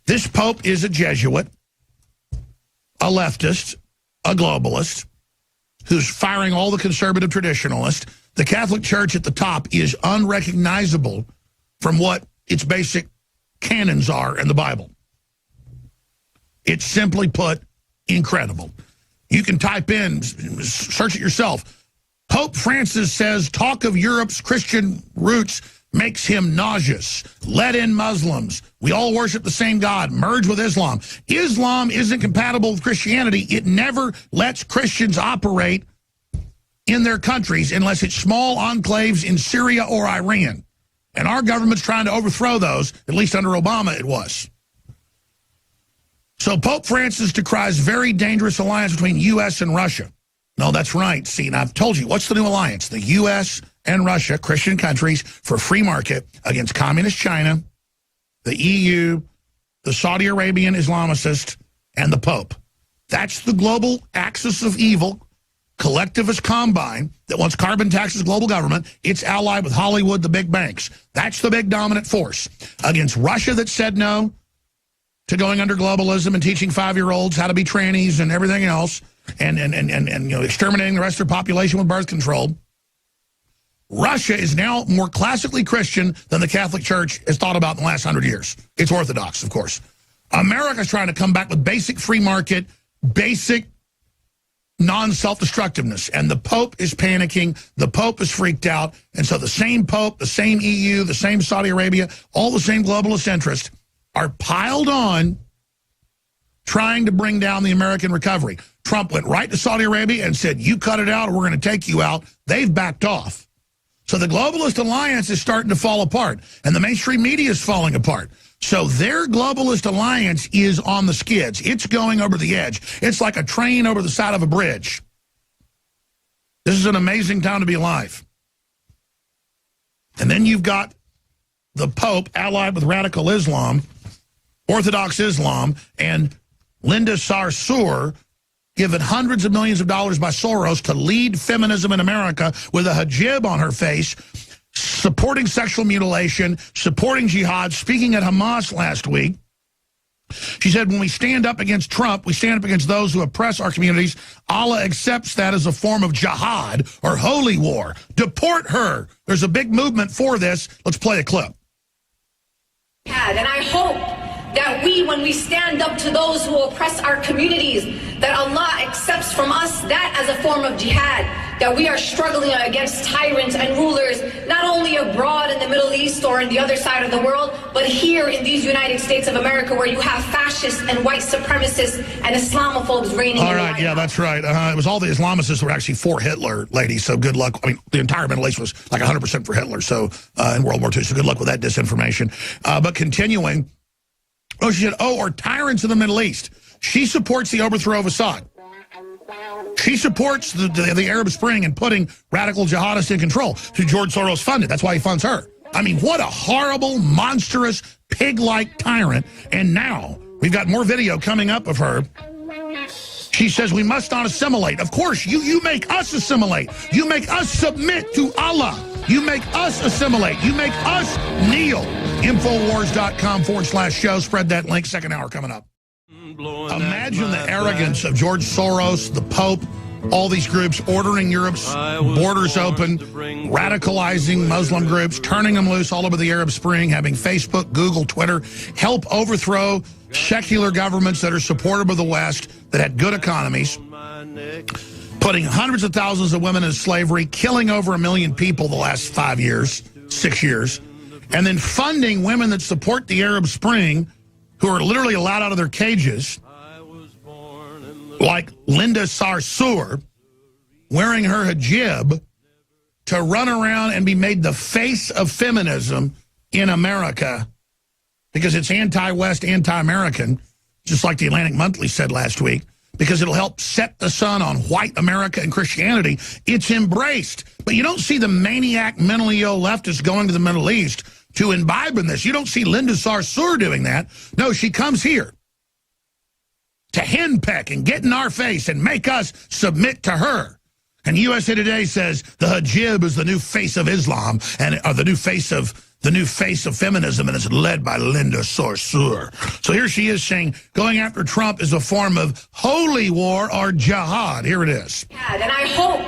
A: This Pope is a Jesuit, a leftist, a globalist, who's firing all the conservative traditionalists. The Catholic Church at the top is unrecognizable from what its basic canons are in the Bible. It's simply put, incredible. You can type in, search it yourself. Pope Francis says talk of Europe's Christian roots makes him nauseous. Let in Muslims. We all worship the same God. Merge with Islam. Islam isn't compatible with Christianity. It never lets Christians operate in their countries unless it's small enclaves in Syria or Iran. And our government's trying to overthrow those, at least under Obama it was. So Pope Francis decries very dangerous alliance between U.S. and Russia. No, that's right. See, and I've told you, what's the new alliance? The U.S. and Russia, Christian countries, for free market against communist China, the EU, the Saudi Arabian Islamicists, and the Pope. That's the global axis of evil, collectivist combine that wants carbon taxes, global government. It's allied with Hollywood, the big banks. That's the big dominant force against Russia that said no to going under globalism and teaching 5-year-olds how to be trannies and everything else, and you know, exterminating the rest of their population with birth control. Russia is now more classically Christian than the Catholic Church has thought about in the last 100 years. It's Orthodox, of course. America's trying to come back with basic free market, basic non-self-destructiveness, and the Pope is panicking. The Pope is freaked out, and so the same Pope, the same EU, the same Saudi Arabia, all the same globalist interests are piled on trying to bring down the American recovery. Trump went right to Saudi Arabia and said, you cut it out or we're going to take you out. They've backed off. So the globalist alliance is starting to fall apart, and the mainstream media is falling apart. So their globalist alliance is on the skids. It's going over the edge. It's like a train over the side of a bridge. This is an amazing time to be alive. And then you've got the Pope allied with radical Islam, Orthodox Islam, and Linda Sarsour given hundreds of millions of dollars by Soros to lead feminism in America with a hijab on her face, supporting sexual mutilation, supporting jihad, speaking at Hamas last week. She said, when we stand up against Trump, we stand up against those who oppress our communities. Allah accepts that as a form of jihad or holy war. Deport her. There's a big movement for this. Let's play a clip.
E: And I hope that we, when we stand up to those who oppress our communities, that Allah accepts from us that as a form of jihad, that we are struggling against tyrants and rulers, not only abroad in the Middle East or in the other side of the world, but here in these United States of America, where you have fascists and white supremacists and Islamophobes reigning.
A: All right, yeah, that's right. It was all the Islamists who were actually for Hitler, ladies, so good luck. I mean, the entire Middle East was like 100% for Hitler, so in World War II, so good luck with that disinformation. But continuing, she said, or tyrants in the Middle East. She supports the overthrow of Assad. She supports the Arab Spring and putting radical jihadists in control, who George Soros funded. That's why he funds her. I mean, what a horrible, monstrous, pig-like tyrant. And now we've got more video coming up of her. She says we must not assimilate. Of course, you make us assimilate. You make us submit to Allah. You make us assimilate. You make us kneel. Infowars.com/show. Spread that link. Second hour coming up. Imagine the arrogance of George Soros, the Pope, all these groups ordering Europe's borders open, radicalizing Muslim groups, turning them loose all over the Arab Spring, having Facebook, Google, Twitter help overthrow secular governments that are supportive of the West, that had good economies, putting hundreds of thousands of women in slavery, killing over 1 million people the last 5 years, 6 years, and then funding women that support the Arab Spring, who are literally allowed out of their cages, like Linda Sarsour, wearing her hijab to run around and be made the face of feminism in America because it's anti-West, anti-American, just like the Atlantic Monthly said last week, because it'll help set the sun on white America and Christianity. It's embraced. But you don't see the maniac, mentally ill leftists going to the Middle East to imbibe in this. You don't see Linda Sarsour doing that. No, she comes here to henpeck and get in our face and make us submit to her. And USA Today says the hijab is the new face of Islam and the new face of feminism, and it's led by Linda Sarsour. So here she is saying going after Trump is a form of holy war or jihad. Here it is.
E: And I hope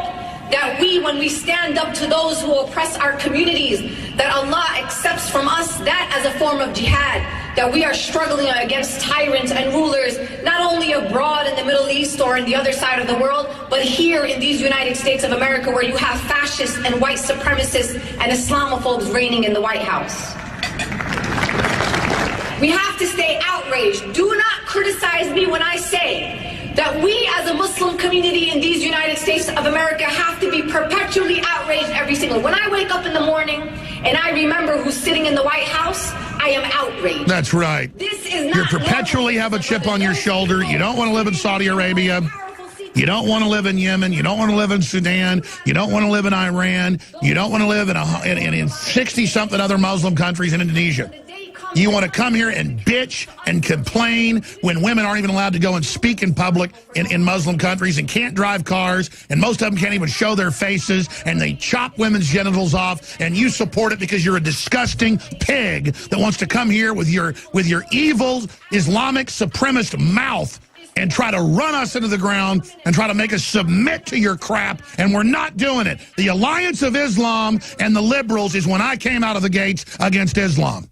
E: that we, when we stand up to those who oppress our communities, that Allah accepts from us that as a form of jihad, that we are struggling against tyrants and rulers, not only abroad in the Middle East or in the other side of the world, but here in these United States of America, where you have fascists and white supremacists and Islamophobes reigning in the White House. We have to stay outraged. Do not criticize me when I say that we as a Muslim community in these United States of America have to be perpetually outraged every single. When I wake up in the morning and I remember who's sitting in the White House, I am outraged.
A: That's right.
E: This is not
A: you perpetually have a chip on your shoulder. You don't want to live in Saudi Arabia. You don't want to live in Yemen. You don't want to live in Sudan. You don't want to live in Iran. You don't want to live in 60-something other Muslim countries in Indonesia. You want to come here and bitch and complain when women aren't even allowed to go and speak in public in Muslim countries and can't drive cars, and most of them can't even show their faces, and they chop women's genitals off, and you support it because you're a disgusting pig that wants to come here with your evil Islamic supremacist mouth and try to run us into the ground and try to make us submit to your crap, and we're not doing it. The alliance of Islam and the liberals is when I came out of the gates against Islam.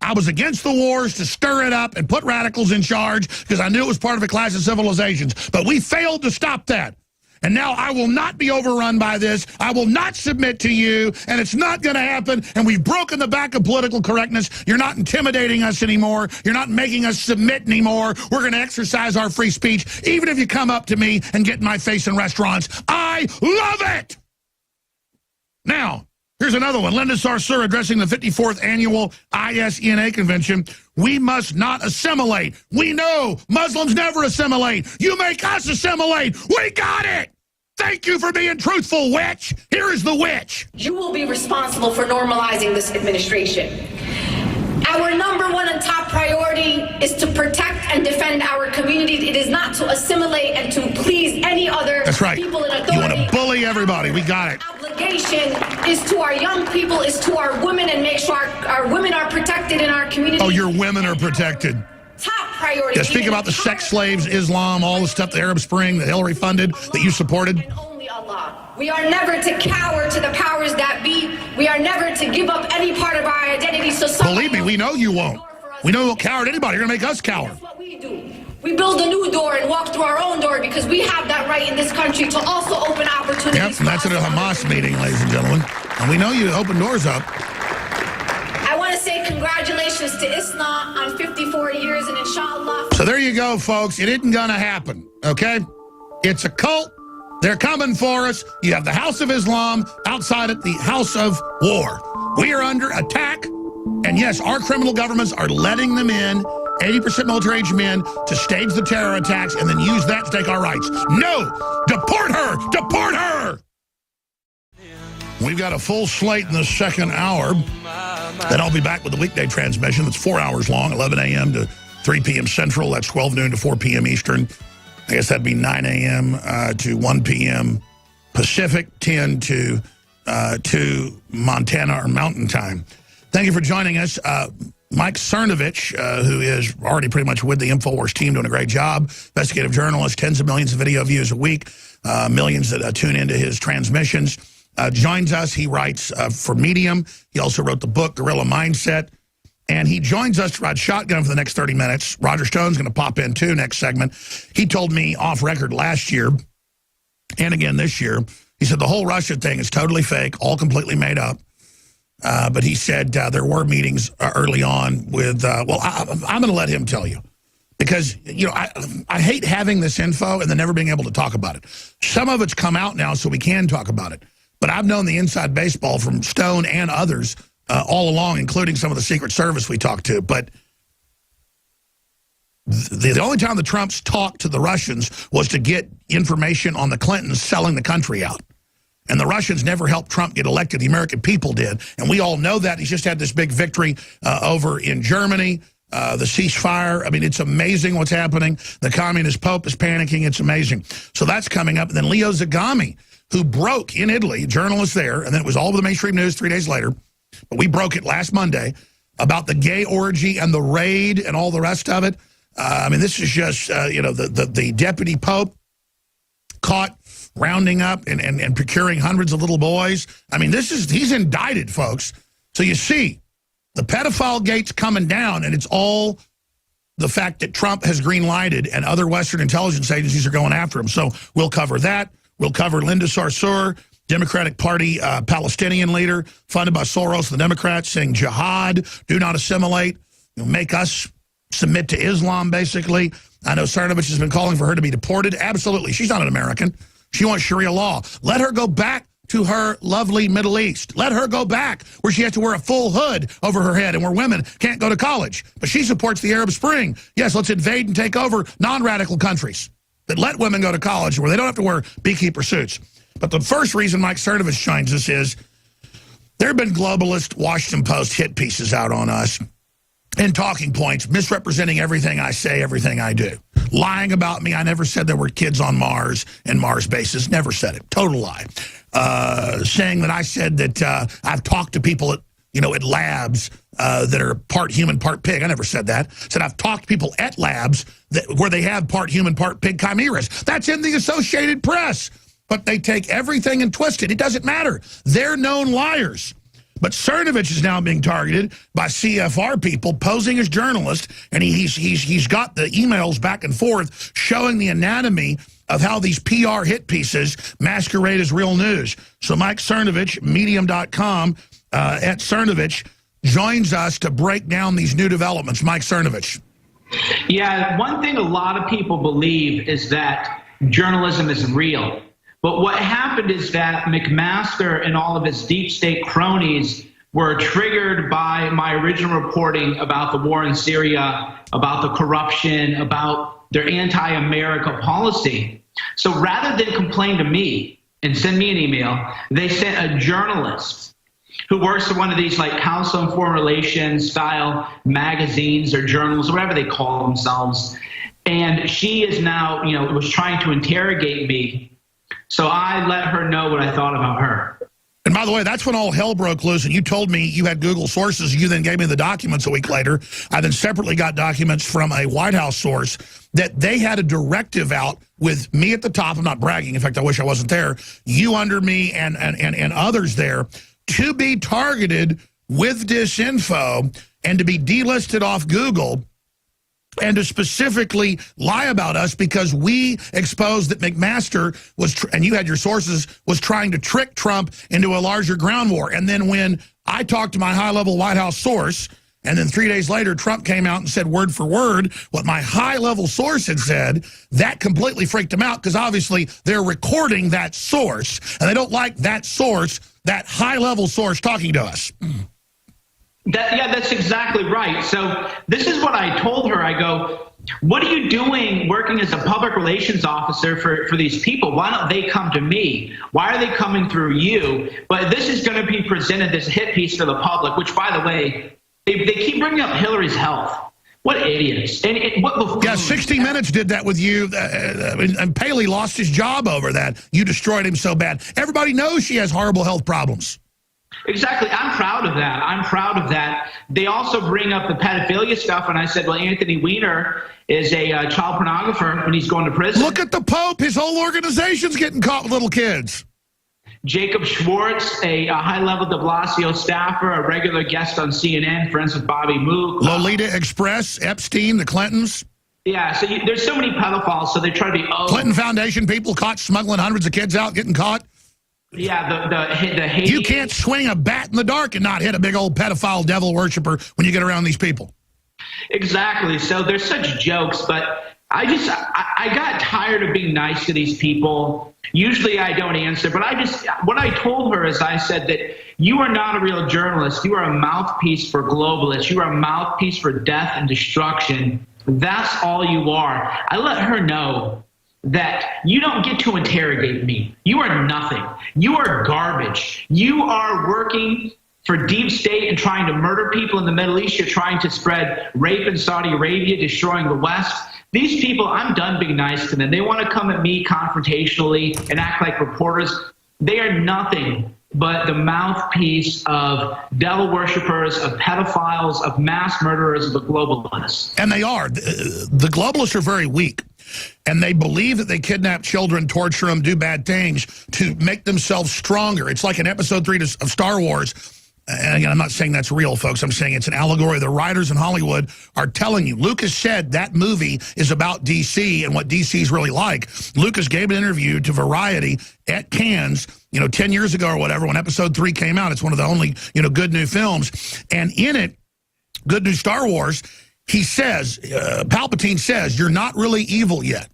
A: I was against the wars to stir it up and put radicals in charge because I knew it was part of a clash of civilizations. But we failed to stop that. And now I will not be overrun by this. I will not submit to you, and it's not going to happen. And we've broken the back of political correctness. You're not intimidating us anymore. You're not making us submit anymore. We're going to exercise our free speech, even if you come up to me and get in my face in restaurants. I love it! Now, here's another one. Linda Sarsour addressing the 54th annual ISNA convention. We must not assimilate. We know Muslims never assimilate. You make us assimilate. We got it. Thank you for being truthful, witch. Here is the witch.
E: You will be responsible for normalizing this administration. Our number one and top priority is to protect and defend our communities. It is not to assimilate and to please any other people in authority.
A: You want to bully everybody. We got it.
E: Obligation is to our young people, is to our women, and make sure our women are protected in our community.
A: Oh, your women are protected.
E: Top priority.
A: Yeah, speak about the sex slaves, Islam, all the stuff, the Arab Spring that Hillary funded, that you supported.
E: And only Allah. We are never to cower to the powers that be. We are never to give up any part of our identity. So
A: believe me, we know you won't. We know you won't cower to anybody. You're going to make us cower.
E: That's what we do. We build a new door and walk through our own door because we have that right in this country to also open opportunities.
A: Yep, and that's at a Hamas meeting, ladies and gentlemen. And we know you open doors up.
E: I want to say congratulations to Islam on 54 years and inshallah.
A: So there you go, folks. It isn't going to happen, okay? It's a cult. They're coming for us. You have the House of Islam, outside it, the House of War. We are under attack. And yes, our criminal governments are letting them in, 80% military-age men, to stage the terror attacks and then use that to take our rights. No! Deport her! Deport her! We've got a full slate in the second hour. Then I'll be back with the weekday transmission. That's 4 hours long, 11 a.m. to 3 p.m. Central. That's 12 noon to 4 p.m. Eastern. I guess that'd be 9 a.m. To 1 p.m. Pacific, 10 to 2 Montana or Mountain Time. Thank you for joining us. Mike Cernovich, who is already pretty much with the InfoWars team, doing a great job. Investigative journalist, tens of millions of video views a week, millions that tune into his transmissions. Joins us. He writes for Medium. He also wrote the book, Guerrilla Mindset. And he joins us to ride shotgun for the next 30 minutes. Roger Stone's going to pop in, too, next segment. He told me off record last year, and again this year, he said the whole Russia thing is totally fake, all completely made up. But he said there were meetings early on with, well, I'm going to let him tell you. Because, you know, I hate having this info and then never being able to talk about it. Some of it's come out now so we can talk about it. But I've known the inside baseball from Stone and others all along, including some of the Secret Service we talked to. But the only time the Trumps talked to the Russians was to get information on the Clintons selling the country out. And the Russians never helped Trump get elected. The American people did. And we all know that. He's just had this big victory over in Germany, the ceasefire. I mean, it's amazing what's happening. The communist pope is panicking. It's amazing. So that's coming up. And then Leo Zagami, who broke in Italy, journalist there, and then it was all over the mainstream news 3 days later. But we broke it last Monday about the gay orgy and the raid and all the rest of it. I mean, this is just, you know, the deputy pope caught rounding up and procuring hundreds of little boys. I mean, he's indicted, folks. So you see, the pedophile gate's coming down, and it's all the fact that Trump has green-lighted and other Western intelligence agencies are going after him. So we'll cover that. We'll cover Linda Sarsour, Democratic Party Palestinian leader, funded by Soros, the Democrats, saying jihad, do not assimilate, make us submit to Islam, basically. I know Cernovich has been calling for her to be deported. Absolutely. She's not an American. She wants Sharia law. Let her go back to her lovely Middle East. Let her go back where she has to wear a full hood over her head and where women can't go to college. But she supports the Arab Spring. Yes, let's invade and take over non-radical countries that let women go to college where they don't have to wear beekeeper suits. But the first reason Mike Cernovich joins us is there have been globalist Washington Post hit pieces out on us and talking points, misrepresenting everything I say, everything I do. Lying about me. I never said there were kids on Mars and Mars bases. Never said it. Total lie. Saying that I said that I've talked to people at, at labs that are part human, part pig. I never said that. Said I've talked to people at labs where they have part human, part pig chimeras. That's in the Associated Press. But they take everything and twist it. It doesn't matter. They're known liars. But Cernovich is now being targeted by CFR people posing as journalists, and he's got the emails back and forth showing the anatomy of how these PR hit pieces masquerade as real news. So Mike Cernovich, Medium.com, at Cernovich, joins us to break down these new developments. Mike Cernovich.
F: Yeah, one thing a lot of people believe is that journalism isn't real. But what happened is that McMaster and all of his deep state cronies were triggered by my original reporting about the war in Syria, about the corruption, about their anti-America policy. So rather than complain to me and send me an email, they sent a journalist who works for one of these like Council on Foreign Relations style magazines or journals, whatever they call themselves. And she is now, was trying to interrogate me. So I let her know what I thought about her.
A: And by the way, that's when all hell broke loose, and you told me you had Google sources. You then gave me the documents a week later. I then separately got documents from a White House source that they had a directive out with me at the top. I'm not bragging. In fact, I wish I wasn't there. You under me and others there to be targeted with disinfo and to be delisted off Google and to specifically lie about us because we exposed that McMaster was, and you had your sources, was trying to trick Trump into a larger ground war. And then when I talked to my high-level White House source, and then 3 days later, Trump came out and said word for word what my high-level source had said, that completely freaked him out because obviously they're recording that source, and they don't like that source, that high-level source talking to us.
F: Yeah, that's exactly right. So this is what I told her. I go, what are you doing working as a public relations officer for these people? Why don't they come to me? Why are they coming through you? But this is going to be presented, this hit piece to the public, which, by the way, they keep bringing up Hillary's health. What idiots.
A: Yeah, 60 Minutes did that with you, and Paley lost his job over that. You destroyed him so bad. Everybody knows she has horrible health problems.
F: Exactly. I'm proud of that. I'm proud of that. They also bring up the pedophilia stuff, and I said, well, Anthony Weiner is a child pornographer when he's going to prison.
A: Look at the Pope. His whole organization's getting caught with little kids.
F: Jacob Schwartz, a high-level de Blasio staffer, a regular guest on CNN, friends with Bobby Mook.
A: Lolita Express, Epstein, the Clintons.
F: Yeah, so there's so many pedophiles, so they try to be...
A: Clinton Foundation people caught smuggling hundreds of kids out, getting caught.
F: Yeah, the hate.
A: You can't swing a bat in the dark and not hit a big old pedophile devil worshiper when you get around these people.
F: Exactly. So they're such jokes, but I got tired of being nice to these people. Usually I don't answer, but what I told her is I said that you are not a real journalist. You are a mouthpiece for globalists. You are a mouthpiece for death and destruction. That's all you are. I let her know that you don't get to interrogate me. You are nothing. You are garbage. You are working for deep state and trying to murder people in the Middle East. You're trying to spread rape in Saudi Arabia, destroying the West. These people, I'm done being nice to them. They want to come at me confrontationally and act like reporters. They are nothing but the mouthpiece of devil worshippers, of pedophiles, of mass murderers, of the globalists.
A: And they are. The globalists are very weak. And they believe that they kidnap children, torture them, do bad things to make themselves stronger. It's like in episode 3 of Star Wars. And again, I'm not saying that's real, folks. I'm saying it's an allegory. The writers in Hollywood are telling you. Lucas said that movie is about D.C. and what D.C. is really like. Lucas gave an interview to Variety at Cannes, 10 years ago or whatever, when episode 3 came out. It's one of the only, good new films. And in it, Good New Star Wars, he says, Palpatine says, you're not really evil yet.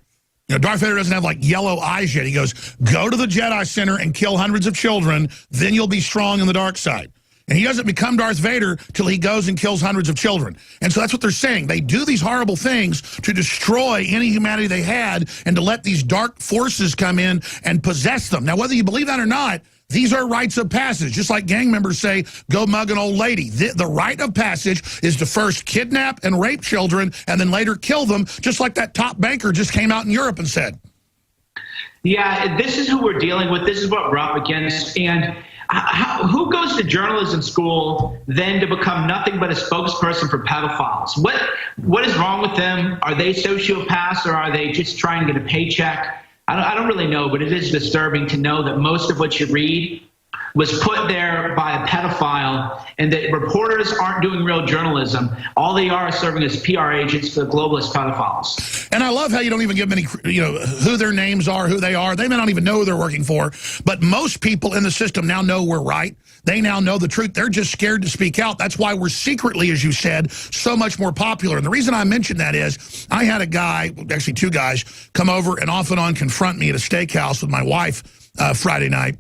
A: Darth Vader doesn't have like yellow eyes yet. He goes, go to the Jedi Center and kill hundreds of children. Then you'll be strong in the dark side. And he doesn't become Darth Vader till he goes and kills hundreds of children. And so that's what they're saying. They do these horrible things to destroy any humanity they had and to let these dark forces come in and possess them. Now, whether you believe that or not, these are rites of passage. Just like gang members say, go mug an old lady. The rite of passage is to first kidnap and rape children and then later kill them, just like that top banker just came out in Europe and said.
F: Yeah, this is who we're dealing with. This is what we're up against. And who goes to journalism school then to become nothing but a spokesperson for pedophiles? What is wrong with them? Are they sociopaths or are they just trying to get a paycheck? I don't really know, but it is disturbing to know that most of what you read was put there by a pedophile, and that reporters aren't doing real journalism. All they are serving as PR agents for the globalist pedophiles.
A: And I love how you don't even give them any, who their names are, who they are. They may not even know who they're working for. But most people in the system now know we're right. They now know the truth. They're just scared to speak out. That's why we're secretly, as you said, so much more popular. And the reason I mention that is I had a guy, actually two guys, come over and off and on confront me at a steakhouse with my wife Friday night.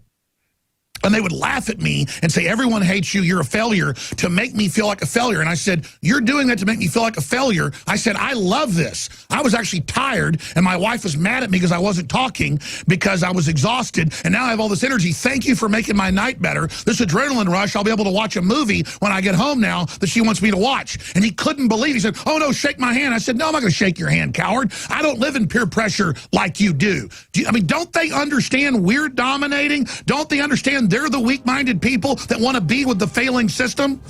A: And they would laugh at me and say, everyone hates you, you're a failure, to make me feel like a failure. And I said, you're doing that to make me feel like a failure. I said, I love this. I was actually tired, and my wife was mad at me because I wasn't talking because I was exhausted, and now I have all this energy. Thank you for making my night better. This adrenaline rush, I'll be able to watch a movie when I get home now that she wants me to watch. And he couldn't believe it. He said, oh, no, shake my hand. I said, no, I'm not going to shake your hand, coward. I don't live in peer pressure like you do. I mean, don't they understand we're dominating? Don't they understand they're the weak-minded people that want to be with the failing system?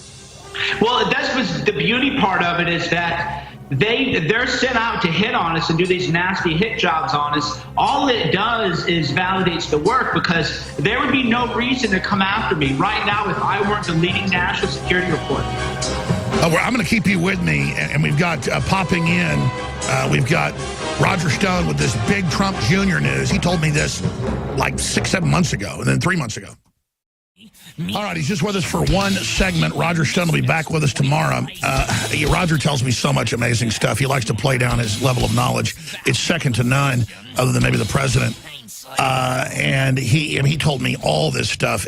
F: Well, that's was the beauty part of it, is that they're sent out to hit on us and do these nasty hit jobs on us. All it does is validates the work, because there would be no reason to come after me right now if I weren't the leading national security report.
A: I'm going to keep you with me, and we've got popping in, we've got Roger Stone with this big Trump Jr. news. He told me this like 6-7 months ago, and then 3 months ago. All right, he's just with us for one segment. Roger Stone will be back with us tomorrow. Roger tells me so much amazing stuff. He likes to play down his level of knowledge. It's second to none, other than maybe the president. And he told me all this stuff.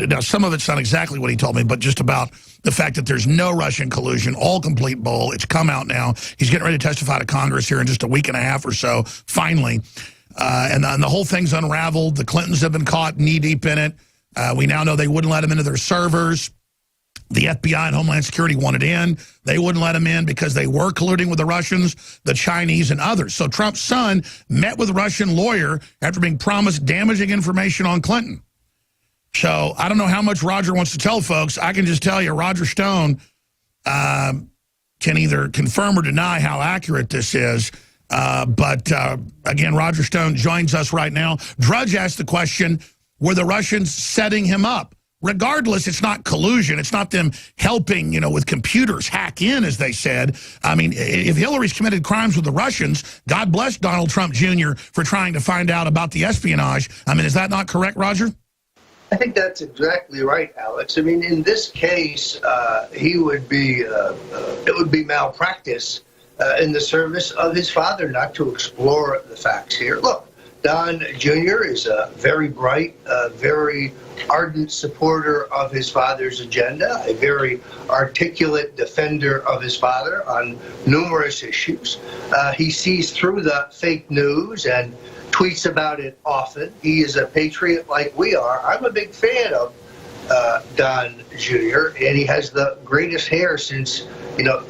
A: Now, some of it's not exactly what he told me, but just about the fact that there's no Russian collusion, all complete bull. It's come out now. He's getting ready to testify to Congress here in just a week and a half or so, finally. And the whole thing's unraveled. The Clintons have been caught knee-deep in it. We now know they wouldn't let him into their servers. The FBI and Homeland Security wanted in. They wouldn't let him in because they were colluding with the Russians, the Chinese, and others. So Trump's son met with a Russian lawyer after being promised damaging information on Clinton. So I don't know how much Roger wants to tell folks. I can just tell you, Roger Stone can either confirm or deny how accurate this is. But again, Roger Stone joins us right now. Drudge asked the question, were the Russians setting him up? Regardless, it's not collusion. It's not them helping, with computers hack in, as they said. I mean, if Hillary's committed crimes with the Russians, God bless Donald Trump Jr. for trying to find out about the espionage. I mean, is that not correct, Roger?
D: I think that's exactly right, Alex. I mean, in this case, it would be malpractice in the service of his father not to explore the facts here. Look, Don Jr. is a very bright, very ardent supporter of his father's agenda, a very articulate defender of his father on numerous issues. He sees through the fake news and tweets about it often. He is a patriot like we are. I'm a big fan of Don Jr., and he has the greatest hair since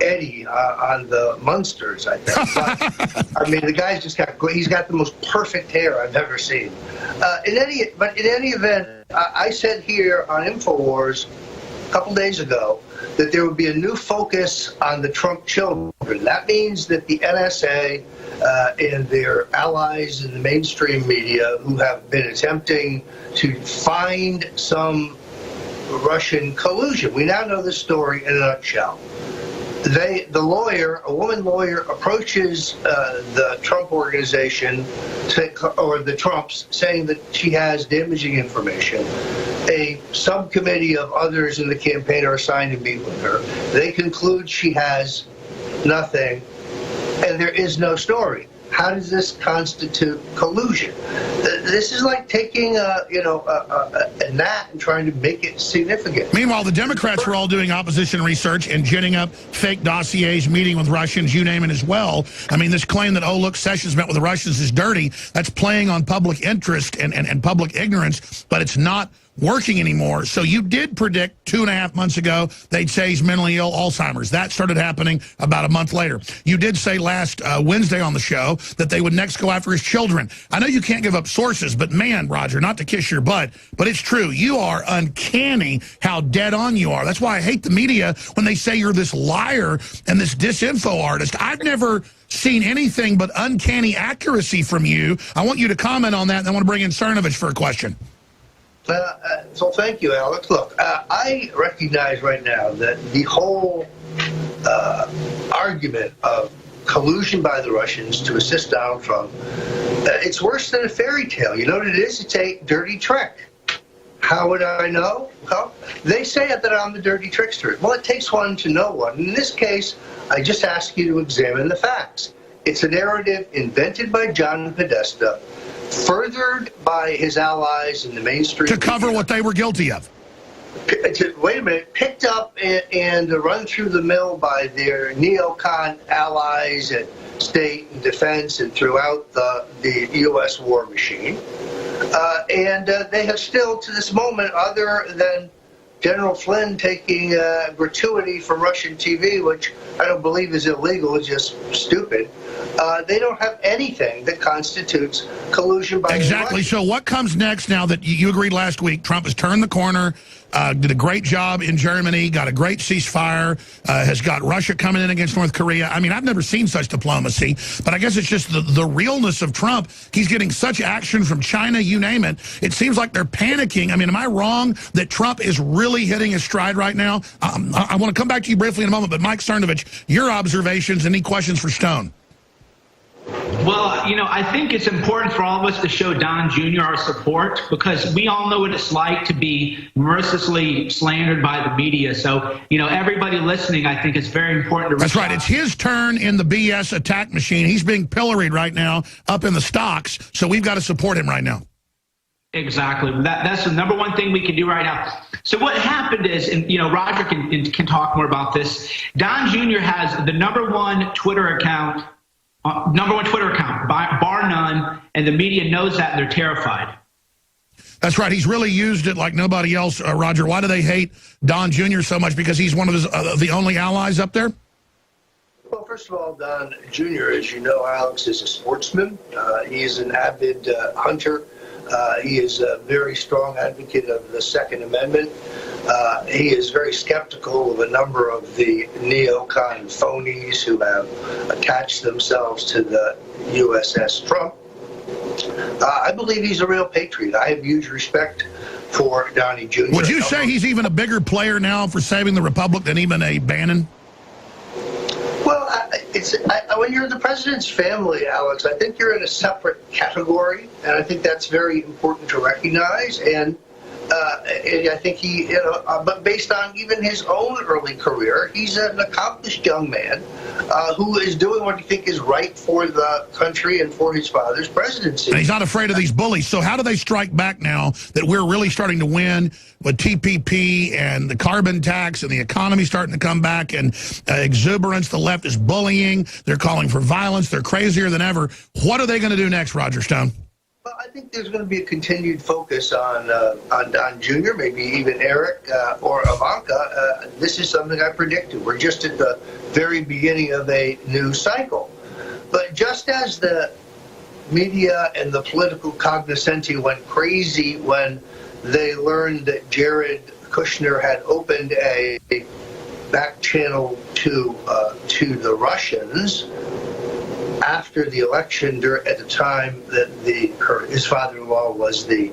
D: Eddie on the Munsters, I think. But, I mean, the guy's he's got the most perfect hair I've ever seen. In any event, I said here on InfoWars a couple days ago that there would be a new focus on the Trump children. That means that the NSA and their allies in the mainstream media who have been attempting to find some Russian collusion. We now know the story in a nutshell. A woman lawyer approaches the Trump organization, or the Trumps, saying that she has damaging information. A subcommittee of others in the campaign are assigned to meet with her. They conclude she has nothing, and there is no story. How does this constitute collusion? This is like taking a gnat and trying to make it significant.
A: Meanwhile, the Democrats were all doing opposition research and ginning up fake dossiers, meeting with Russians, you name it as well. I mean, this claim that, oh, look, Sessions met with the Russians is dirty, that's playing on public interest and public ignorance, but it's not working anymore. So you did predict 2.5 months ago they'd say he's mentally ill, Alzheimer's. That started happening about a month later. You did say last Wednesday on the show that they would next go after his children. I know you can't give up sources, but man, Roger, not to kiss your butt, but it's true. You are uncanny how dead on you are. That's why I hate the media when they say you're this liar and this disinfo artist. I've never seen anything but uncanny accuracy from you. I want you to comment on that, and I want to bring in Cernovich for a question.
D: So thank you, Alex. Look, I recognize right now that the whole argument of collusion by the Russians to assist Donald Trump, it's worse than a fairy tale. You know what it is? It's a dirty trick. How would I know? Well, they say that I'm the dirty trickster. Well, it takes one to know one. In this case, I just ask you to examine the facts. It's a narrative invented by John Podesta, furthered by his allies in the mainstream
A: to cover what they were guilty of.
D: Wait a minute, picked up and run through the mill by their neocon allies at State and Defense and throughout the U.S. war machine. And they have still, to this moment, other than General Flynn taking gratuity from Russian TV, which I don't believe is illegal, it's just stupid. They don't have anything that constitutes collusion by
A: Exactly. So what comes next now that you agreed last week? Trump has turned the corner, did a great job in Germany, got a great ceasefire, has got Russia coming in against North Korea. I mean, I've never seen such diplomacy, but I guess it's just the realness of Trump. He's getting such action from China, you name it. It seems like they're panicking. I mean, am I wrong that Trump is really hitting his stride right now? I want to come back to you briefly in a moment, but Mike Cernovich, your observations, any questions for Stone?
F: Well, you know, I think it's important for all of us to show Don Jr. our support because we all know what it's like to be mercilessly slandered by the media. So, you know, everybody listening, I think it's very important to
A: That's right. It's his turn in the BS attack machine. He's being pilloried right now up in the stocks, so we've got to support him right now.
F: Exactly. That's the number one thing we can do right now. So what happened is, and you know, Roger can talk more about this. Don Jr. has the number one Twitter account, bar none, and the media knows that, and they're terrified.
A: That's right. He's really used it like nobody else, Roger. Why do they hate Don Jr. so much? Because he's one of his, the only allies up there?
D: Well, first of all, Don Jr., as you know, Alex, is a sportsman. He is an avid hunter. He is a very strong advocate of the Second Amendment. He is very skeptical of a number of the neocon phonies who have attached themselves to the USS Trump. I believe he's a real patriot. I have huge respect for Donnie Jr.
A: Would you say he's even a bigger player now for saving the Republic than even a Bannon?
D: Well, when you're the president's family, Alex, I think you're in a separate category, and I think that's very important to recognize. And I think he, but based on even his own early career, he's an accomplished young man who is doing what he thinks is right for the country and for his father's presidency.
A: And he's not afraid of these bullies. So how do they strike back now that we're really starting to win with TPP and the carbon tax and the economy starting to come back and exuberance? The left is bullying. They're calling for violence. They're crazier than ever. What are they going to do next, Roger Stone?
D: Well, I think there's going to be a continued focus on Don Jr., maybe even Eric or Ivanka. This is something I predicted. We're just at the very beginning of a new cycle. But just as the media and the political cognoscenti went crazy when they learned that Jared Kushner had opened a back channel to the Russians, after the election, at the time that his father-in-law was the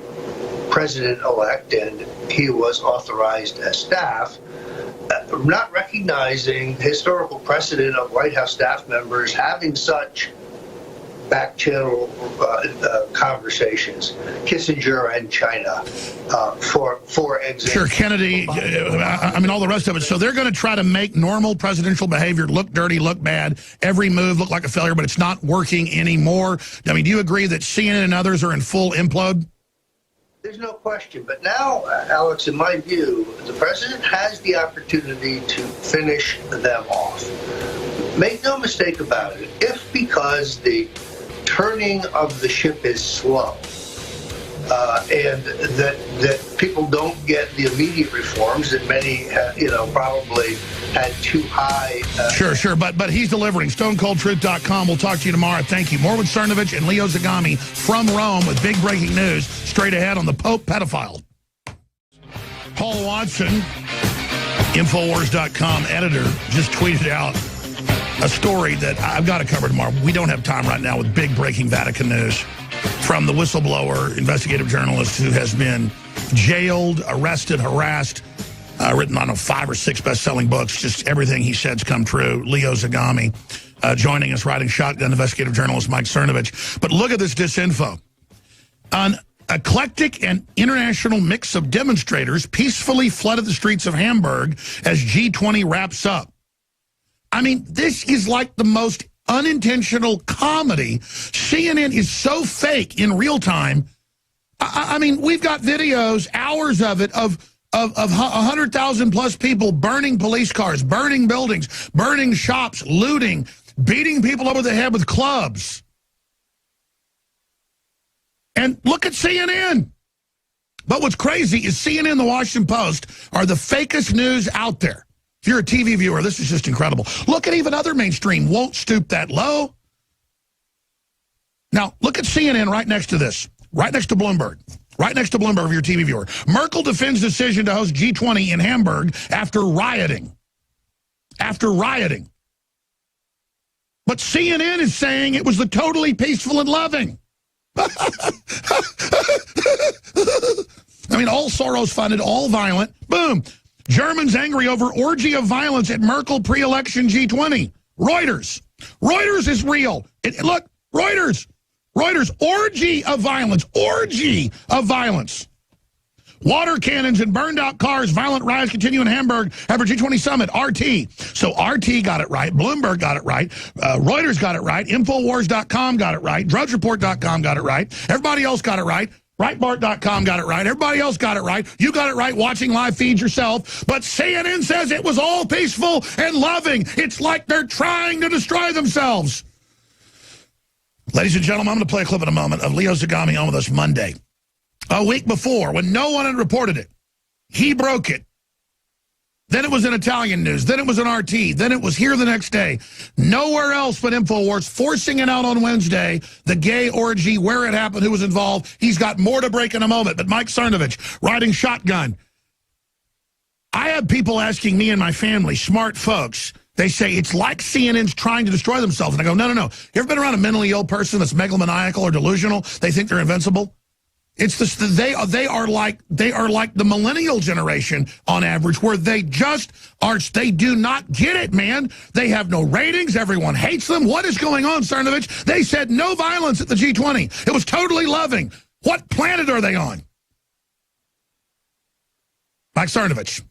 D: president-elect and he was authorized as staff, not recognizing the historical precedent of White House staff members having such back-channel conversations, Kissinger and China, for example.
A: Sure, Kennedy, I mean, all the rest of it. So they're going to try to make normal presidential behavior look dirty, look bad, every move look like a failure, but it's not working anymore. I mean, do you agree that CNN and others are in full implode?
D: There's no question. But now, Alex, in my view, the president has the opportunity to finish them off. Make no mistake about it, if because the turning of the ship is slow, and that people don't get the immediate reforms that many, probably had too high.
A: Sure. But he's delivering. StoneColdTruth.com. We'll talk to you tomorrow. Thank you. More with Cernovich and Leo Zagami from Rome with big breaking news straight ahead on the Pope pedophile. Paul Watson, Infowars.com editor, just tweeted out a story that I've got to cover tomorrow. We don't have time right now with big breaking Vatican news from the whistleblower investigative journalist who has been jailed, arrested, harassed, written, I don't know, 5 or 6 best-selling books. Just everything he said's come true. Leo Zagami joining us, writing Shotgun, investigative journalist Mike Cernovich. But look at this disinfo. An eclectic and international mix of demonstrators peacefully flooded the streets of Hamburg as G20 wraps up. I mean, this is like the most unintentional comedy. CNN is so fake in real time. I mean, we've got videos, hours of it, of 100,000 plus people burning police cars, burning buildings, burning shops, looting, beating people over the head with clubs. And look at CNN. But what's crazy is CNN and the Washington Post are the fakest news out there. If you're a TV viewer, this is just incredible. Look at even other mainstream won't stoop that low. Now, look at CNN right next to this, right next to Bloomberg. Right next to Bloomberg, your TV viewer. Merkel defends decision to host G20 in Hamburg after rioting. After rioting. But CNN is saying it was the totally peaceful and loving. I mean, all Soros-funded, all violent. Boom. Germans angry over orgy of violence at Merkel pre-election G20. Reuters. Reuters is real. Look, Reuters. Reuters, orgy of violence. Orgy of violence. Water cannons and burned out cars. Violent riots continue in Hamburg after G20 summit. RT. So RT got it right. Bloomberg got it right. Reuters got it right. Infowars.com got it right. DrudgeReport.com got it right. Everybody else got it right. Breitbart.com got it right. Everybody else got it right. You got it right watching live feeds yourself. But CNN says it was all peaceful and loving. It's like they're trying to destroy themselves. Ladies and gentlemen, I'm going to play a clip in a moment of Leo Zagami on with us Monday. A week before, when no one had reported it, he broke it. Then it was in Italian news. Then it was in RT. Then it was here the next day. Nowhere else but InfoWars, forcing it out on Wednesday, the gay orgy, where it happened, who was involved. He's got more to break in a moment. But Mike Cernovich, riding shotgun. I have people asking me and my family, smart folks, they say it's like CNN's trying to destroy themselves. And I go, no, no, no. You ever been around a mentally ill person that's megalomaniacal or delusional? They think they're invincible. It's this, they are like the millennial generation on average, where they just are. They do not get it, man. They have no ratings. Everyone hates them. What is going on, Cernovich? They said no violence at the G20. It was totally loving. What planet are they on? Mike Cernovich.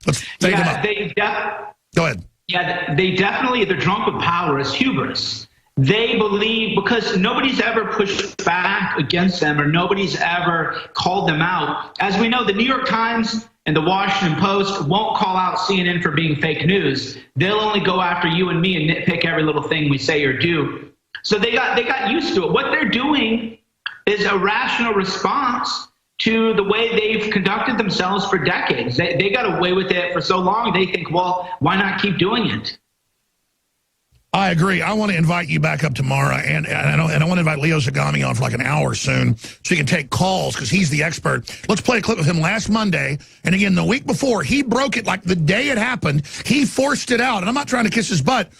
A: Let's take him up. Go ahead.
F: Yeah, they're drunk with power. It's hubris. They believe, because nobody's ever pushed back against them or nobody's ever called them out. As we know, the New York Times and the Washington Post won't call out CNN for being fake news. They'll only go after you and me and nitpick every little thing we say or do. So they got used to it. What they're doing is a rational response to the way they've conducted themselves for decades. They got away with it for so long, they think, well, why not keep doing it?
A: I agree. I want to invite you back up tomorrow, and I want to invite Leo Zagami on for like an hour soon so he can take calls because he's the expert. Let's play a clip of him last Monday, and again, the week before, he broke it like the day it happened. He forced it out, and I'm not trying to kiss his butt,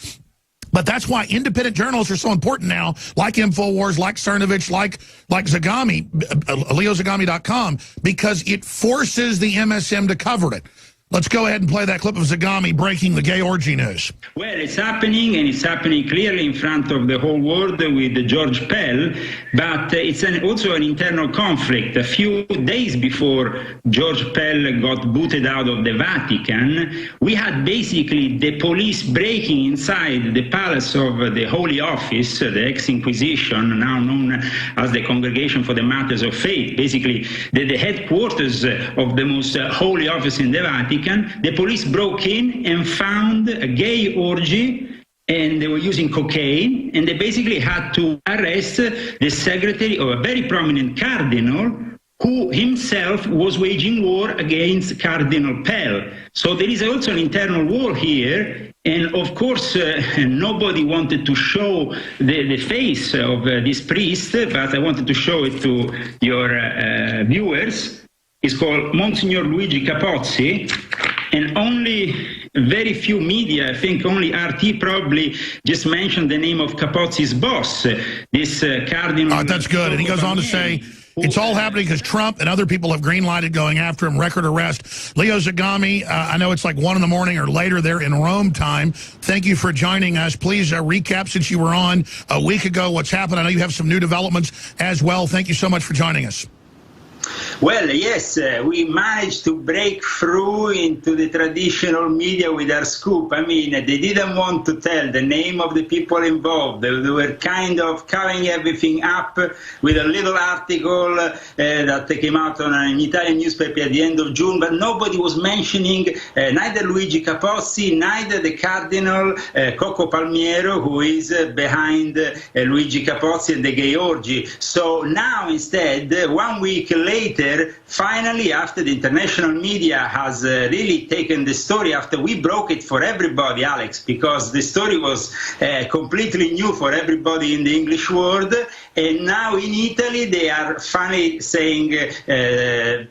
A: but that's why independent journalists are so important now, like InfoWars, like Cernovich, like Zagami, leozagami.com, because it forces the MSM to cover it. Let's go ahead and play that clip of Zagami breaking the gay orgy news.
G: Well, it's happening, and it's happening clearly in front of the whole world with George Pell, but it's also an internal conflict. A few days before George Pell got booted out of the Vatican, we had basically the police breaking inside the palace of the Holy Office, the ex-Inquisition, now known as the Congregation for the Matters of Faith, basically the headquarters of the most holy office in the Vatican. The police broke in and found a gay orgy, and they were using cocaine, and they basically had to arrest the secretary of a very prominent cardinal who himself was waging war against Cardinal Pell. So there is also an internal war here, and of course nobody wanted to show the face of this priest, but I wanted to show it to your viewers. It's called Monsignor Luigi Capozzi, and only very few media, I think only RT probably just mentioned the name of Capozzi's boss, this Cardinal.
A: That's good. And he goes on to say It's all happening because Trump and other people have green-lighted going after him, record arrest. Leo Zagami, I know it's like 1 in the morning or later there in Rome time. Thank you for joining us. Please recap, since you were on a week ago, what's happened. I know you have some new developments as well. Thank you so much for joining us.
G: Well, yes, we managed to break through into the traditional media with our scoop. I mean, they didn't want to tell the name of the people involved. They were kind of covering everything up with a little article that came out on an Italian newspaper at the end of June, but nobody was mentioning neither Luigi Capozzi, neither the Cardinal Coco Palmiero, who is behind Luigi Capozzi and the gay orgy. So now instead, 1 week later, finally, after the international media has really taken the story, after we broke it for everybody, Alex, because the story was completely new for everybody in the English world, and now in Italy they are finally saying,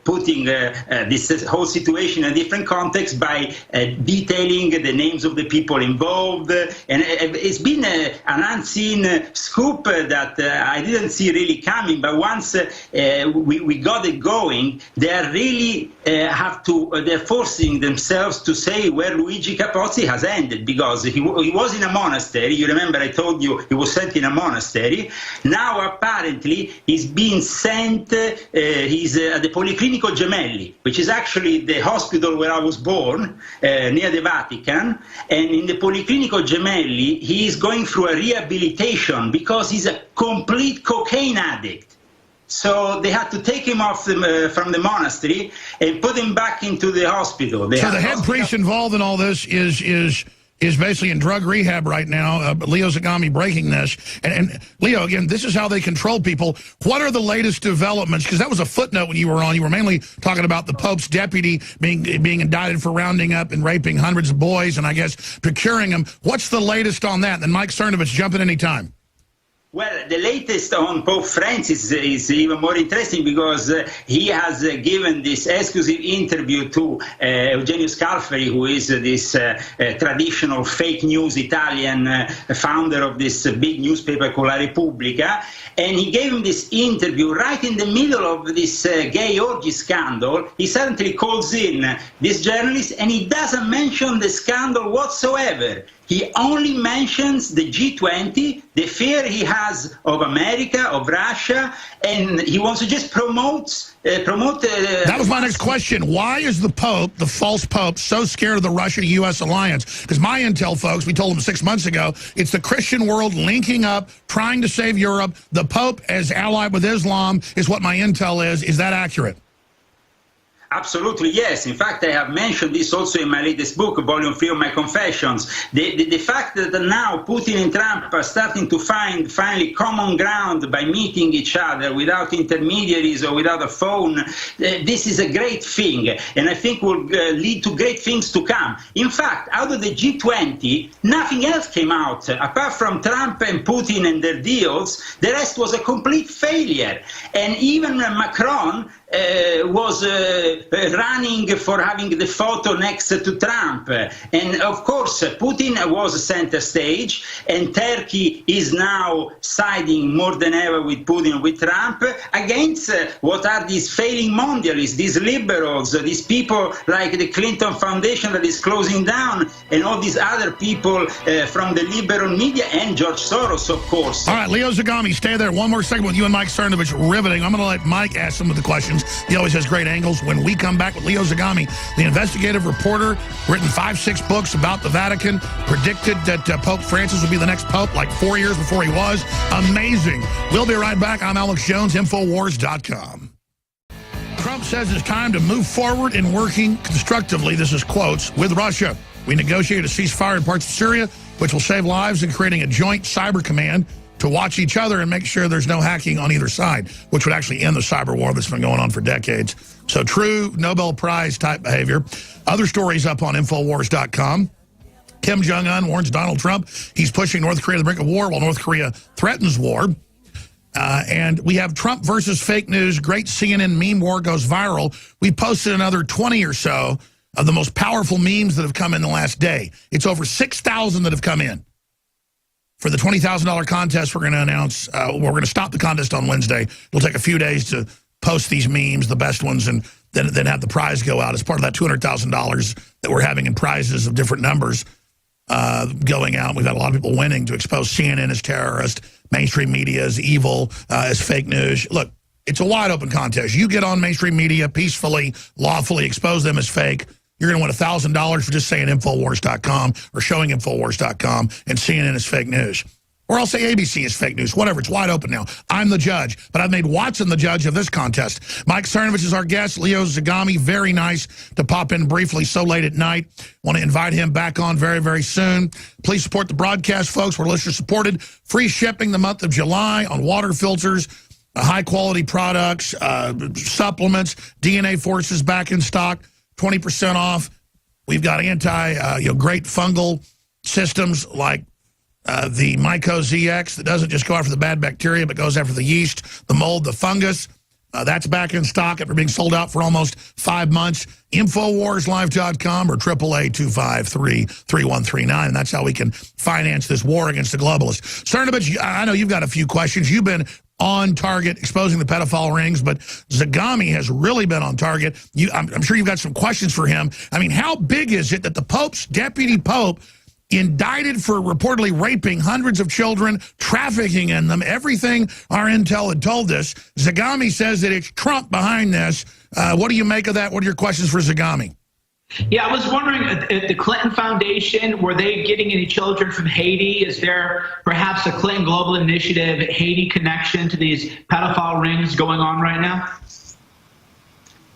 G: putting this whole situation in a different context by detailing the names of the people involved, and it's been an unseen scoop that I didn't see really coming, but once we got it going, they are really they're forcing themselves to say where Luigi Capozzi has ended, because he was in a monastery. You remember I told you he was sent in a monastery. Now apparently he's being sent, he's at the Policlinico Gemelli, which is actually the hospital where I was born, near the Vatican. And in the Policlinico Gemelli, he is going through a rehabilitation because he's a complete cocaine addict. So they had to take him off from the monastery and put him back into the hospital.
A: So the head priest involved in all this is basically in drug rehab right now. Leo Zagami breaking this. And Leo, again, this is how they control people. What are the latest developments? Because that was a footnote when you were on. You were mainly talking about the Pope's deputy being indicted for rounding up and raping hundreds of boys and I guess procuring them. What's the latest on that? And then Mike Cernovich, jump in any time.
G: Well, the latest on Pope Francis is even more interesting because he has given this exclusive interview to Eugenio Scalfari, who is this traditional fake news Italian founder of this big newspaper called La Repubblica. And he gave him this interview right in the middle of this gay orgy scandal. He suddenly calls in this journalist and he doesn't mention the scandal whatsoever. He only mentions the G20, the fear he has of America, of Russia, and he wants to just promote. That
A: was my next question. Why is the Pope, the false Pope, so scared of the Russia-U.S. alliance? Because my intel, folks, we told them 6 months ago, it's the Christian world linking up, trying to save Europe. The Pope, as allied with Islam, is what my intel is. Is that accurate?
G: Absolutely, yes. In fact, I have mentioned this also in my latest book, Volume 3 of my Confessions. The fact that now Putin and Trump are starting to find finally common ground by meeting each other without intermediaries or without a phone, this is a great thing, and I think will lead to great things to come. In fact, out of the G20, nothing else came out. Apart from Trump and Putin and their deals, the rest was a complete failure. And even Macron was running for having the photo next to Trump. And of course, Putin was center stage, and Turkey is now siding more than ever with Putin, with Trump, against what are these failing mondialists, these liberals, these people like the Clinton Foundation that is closing down, and all these other people from the liberal media, and George Soros, of course.
A: All right, Leo Zagami, stay there. One more second with you and Mike Cernovich. Riveting. I'm going to let Mike ask some of the questions. He always has great angles. When we come back with Leo Zagami, the investigative reporter, written 5-6 books about the Vatican, predicted that Pope Francis would be the next pope like 4 years before he was. Amazing. We'll be right back. I'm Alex Jones, Infowars.com. Trump says it's time to move forward in working constructively, this is quotes, with Russia. We negotiated a ceasefire in parts of Syria, which will save lives, and creating a joint cyber command to watch each other and make sure there's no hacking on either side, which would actually end the cyber war that's been going on for decades. So true Nobel Prize type behavior. Other stories up on Infowars.com. Kim Jong-un warns Donald Trump he's pushing North Korea to the brink of war while North Korea threatens war. And we have Trump versus fake news. Great CNN meme war goes viral. We posted another 20 or so of the most powerful memes that have come in the last day. It's over 6,000 that have come in. for the $20,000 contest we're going to announce. We're going to stop the contest on Wednesday. It'll take a few days to post these memes, the best ones, and then have the prize go out as part of that $200,000 that we're having in prizes of different numbers going out. We've had a lot of people winning to expose CNN as terrorist, mainstream media as evil, as fake news. Look, it's a wide open contest. You get on mainstream media peacefully, lawfully, expose them as fake. You're going to win $1,000 for just saying Infowars.com or showing Infowars.com and CNN is fake news. Or I'll say ABC is fake news, whatever. It's wide open now. I'm the judge, but I've made Watson the judge of this contest. Mike Cernovich is our guest. Leo Zagami, very nice to pop in briefly so late at night. Want to invite him back on very, very soon. Please support the broadcast, folks. We're listener-supported. Free shipping the month of July on water filters, high-quality products, supplements, DNA Forces back in stock, 20% off. We've got great fungal systems like the Myco ZX that doesn't just go after the bad bacteria, but goes after the yeast, the mold, the fungus. That's back in stock after being sold out for almost 5 months. Infowarslive.com or 888-253-3139. And that's how we can finance this war against the globalists. Cernovich, I know you've got a few questions. You've been on target exposing the pedophile rings, but Zagami has really been on target. I'm sure you've got some questions for him. I mean, how big is it that the Pope's deputy Pope indicted for reportedly raping hundreds of children, trafficking in them, everything our intel had told us? Zagami says that it's Trump behind this. What do you make of that? What are your questions for Zagami?
F: Yeah, I was wondering, at the Clinton Foundation, were they getting any children from Haiti? Is there perhaps a Clinton Global Initiative Haiti connection to these pedophile rings going on right now?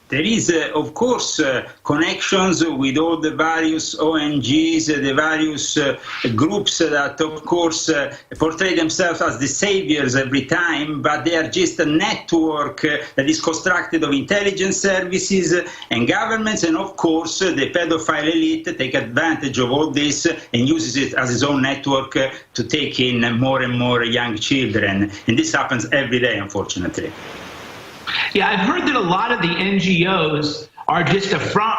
G: There is, of course, connections with all the various ONGs, the various groups that, of course, portray themselves as the saviors every time, but they are just a network that is constructed of intelligence services and governments, and, of course, the pedophile elite take advantage of all this and uses it as its own network to take in more and more young children. And this happens every day, unfortunately.
F: Yeah, I've heard that a lot of the NGOs are just a front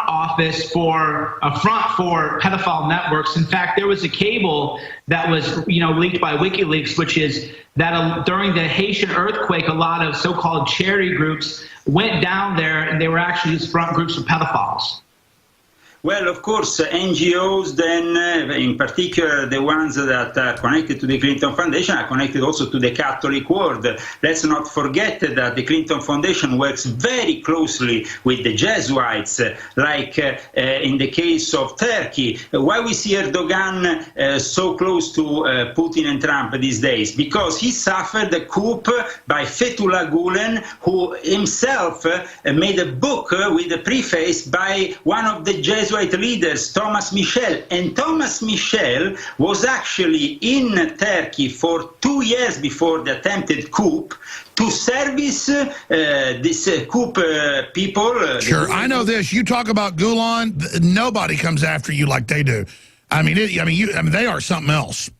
F: for pedophile networks. In fact, there was a cable that was, leaked by WikiLeaks, which is that during the Haitian earthquake, a lot of so-called charity groups went down there, and they were actually these front groups of pedophiles.
G: Well, of course, NGOs then, in particular the ones that are connected to the Clinton Foundation, are connected also to the Catholic world. Let's not forget that the Clinton Foundation works very closely with the Jesuits, like in the case of Turkey. Why we see Erdogan so close to Putin and Trump these days? Because he suffered a coup by Fethullah Gulen, who himself made a book with a preface by one of the Jesuit leaders, Thomas Michel. And Thomas Michel was actually in Turkey for 2 years before the attempted coup to service this coup people.
A: Sure, I know this. You talk about Gulen, nobody comes after you like they do. I mean, they are something else.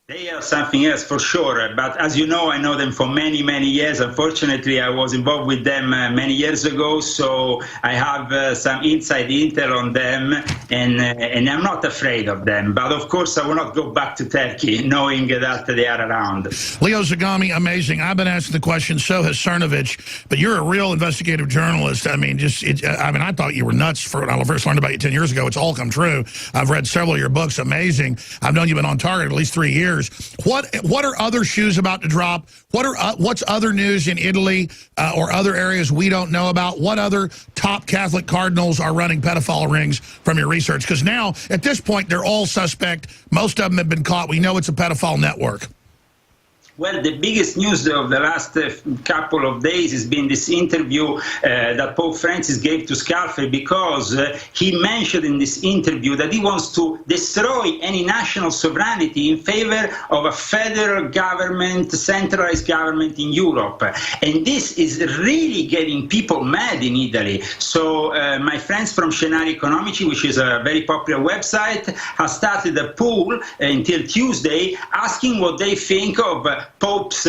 G: They are something else for sure, but as you know, I know them for many, many years. Unfortunately, I was involved with them many years ago, so I have some inside intel on them, and I'm not afraid of them. But of course, I will not go back to Turkey knowing that they are around.
A: Leo Zagami, amazing. I've been asking the question, so has Cernovich, but you're a real investigative journalist. I mean, I thought you were nuts when I first learned about you 10 years ago. It's all come true. I've read several of your books. Amazing. I've known you've been on target at least 3 years. What are other shoes about to drop? What's other news in Italy or other areas we don't know about? What other top Catholic cardinals are running pedophile rings from your research? Because now, at this point, they're all suspect. Most of them have been caught. We know it's a pedophile network.
G: Well, the biggest news of the last couple of days has been this interview that Pope Francis gave to Scalfari, because he mentioned in this interview that he wants to destroy any national sovereignty in favor of a federal government, centralized government in Europe. And this is really getting people mad in Italy. So my friends from Scenari Economici, which is a very popular website, have started a poll until Tuesday asking what they think of Pope's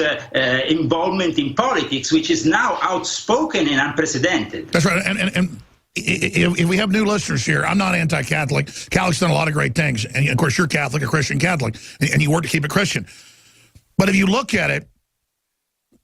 G: involvement in politics, which is now outspoken and unprecedented.
A: That's right. And if we have new listeners here, I'm not anti-Catholic. Catholic's done a lot of great things. And, of course, you're Catholic, a Christian Catholic, and you work to keep it Christian. But if you look at it,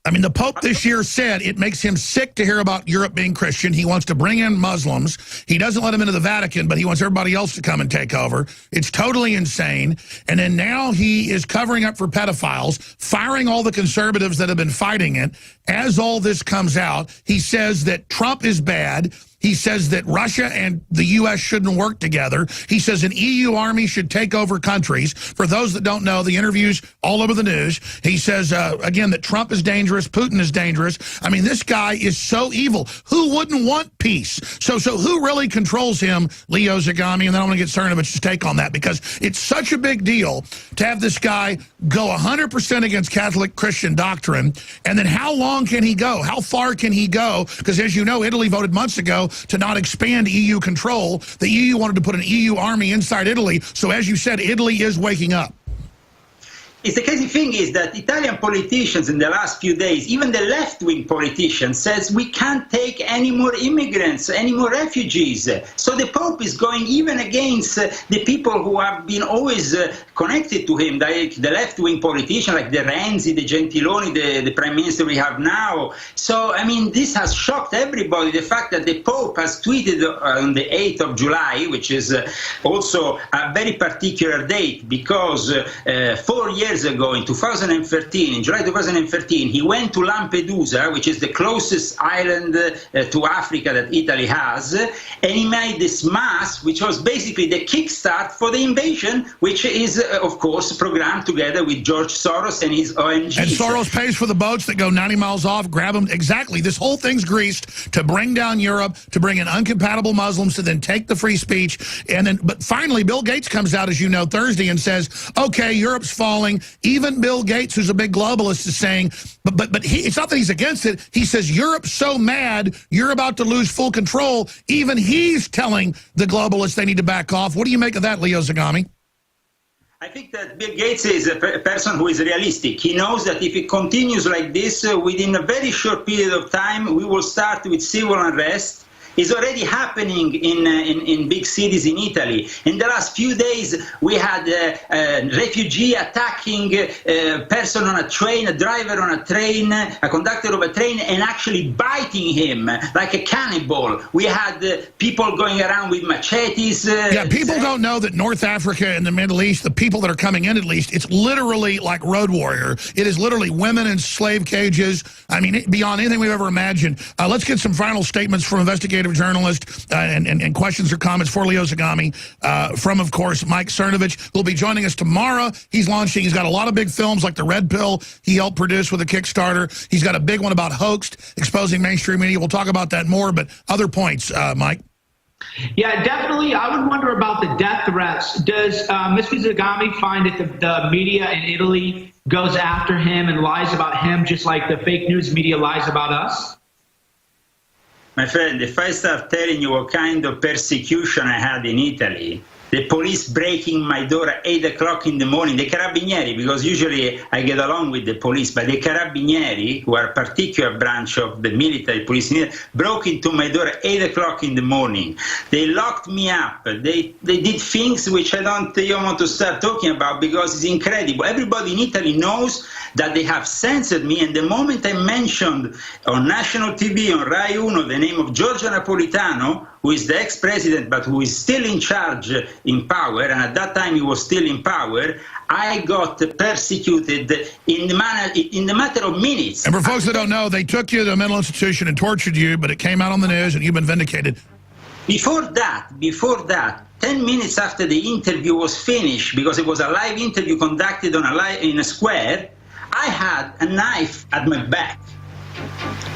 A: I mean, the Pope this year said it makes him sick to hear about Europe being Christian. He wants to bring in Muslims. He doesn't let them into the Vatican, but he wants everybody else to come and take over. It's totally insane. And then now he is covering up for pedophiles, firing all the conservatives that have been fighting it. As all this comes out, he says that Trump is bad. He says that Russia and the U.S. shouldn't work together. He says an EU army should take over countries. For those that don't know, the interviews all over the news. He says, again, that Trump is dangerous, Putin is dangerous. I mean, this guy is so evil. Who wouldn't want peace? So who really controls him, Leo Zagami? And then I want to get Cernovich's take on that, because it's such a big deal to have this guy go 100% against Catholic Christian doctrine. And then how long can he go? How far can he go? Because as you know, Italy voted months ago to not expand EU control. The EU wanted to put an EU army inside Italy. So as you said, Italy is waking up.
G: The crazy thing is that Italian politicians in the last few days, even the left-wing politicians, says we can't take any more immigrants, any more refugees. So the Pope is going even against the people who have been always connected to him, like the left-wing politicians like the Renzi, the Gentiloni, the Prime Minister we have now. So, I mean, this has shocked everybody, the fact that the Pope has tweeted on the 8th of July, which is also a very particular date, because 4 years ago, in 2013, in July 2013, he went to Lampedusa, which is the closest island to Africa that Italy has, and he made this mass, which was basically the kickstart for the invasion, which is, of course, programmed together with George Soros and his ONG.
A: And Soros pays for the boats that go 90 miles off, grab them. Exactly. This whole thing's greased to bring down Europe, to bring in uncompatible Muslims, to then take the free speech. And then, but finally, Bill Gates comes out, as you know, Thursday and says, okay, Europe's falling. Even Bill Gates, who's a big globalist, is saying, but it's not that he's against it. He says, Europe's so mad, you're about to lose full control. Even he's telling the globalists they need to back off. What do you make of that, Leo Zagami?
G: I think that Bill Gates is a person who is realistic. He knows that if it continues like this, within a very short period of time, we will start with civil unrest. Is already happening in big cities in Italy. In the last few days, we had a refugee attacking a person on a train, a driver on a train, a conductor of a train, and actually biting him like a cannibal. We had people going around with machetes.
A: Yeah, people don't know that North Africa and the Middle East, the people that are coming in at least, it's literally like Road Warrior. It is literally women in slave cages. I mean, beyond anything we've ever imagined. Let's get some final statements from investigative journalist and questions or comments for Leo Zagami from, of course, Mike Cernovich, who will be joining us tomorrow. He's got a lot of big films like The Red Pill he helped produce with a Kickstarter. He's got a big one about Hoaxed, exposing mainstream media. We'll talk about that more, but other points, Mike.
F: Yeah, definitely. I would wonder about the death threats. Does Mr. Zagami find that the media in Italy goes after him and lies about him just like the fake news media lies about us?
G: My friend, if I start telling you what kind of persecution I had in Italy, the police breaking my door at 8 o'clock in the morning, the Carabinieri, because usually I get along with the police, but the Carabinieri, who are a particular branch of the military police, broke into my door at 8 o'clock in the morning. They locked me up. They did things which I don't even want to start talking about because it's incredible. Everybody in Italy knows that they have censored me, and the moment I mentioned on national TV, on Rai Uno, the name of Giorgio Napolitano, who is the ex-president but who is still in charge in power, and at that time he was still in power, I got persecuted in the matter of minutes.
A: And for folks that don't know, they took you to a mental institution and tortured you, but it came out on the news and you've been vindicated.
G: Before that, 10 minutes after the interview was finished, because it was a live interview conducted in a square, I had a knife at my back.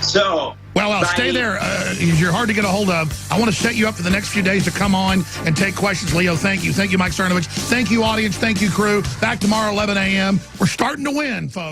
G: So...
A: Well, stay there. You're hard to get a hold of. I want to set you up for the next few days to come on and take questions. Leo, thank you. Thank you, Mike Cernovich. Thank you, audience. Thank you, crew. Back tomorrow, 11 a.m. We're starting to win, folks.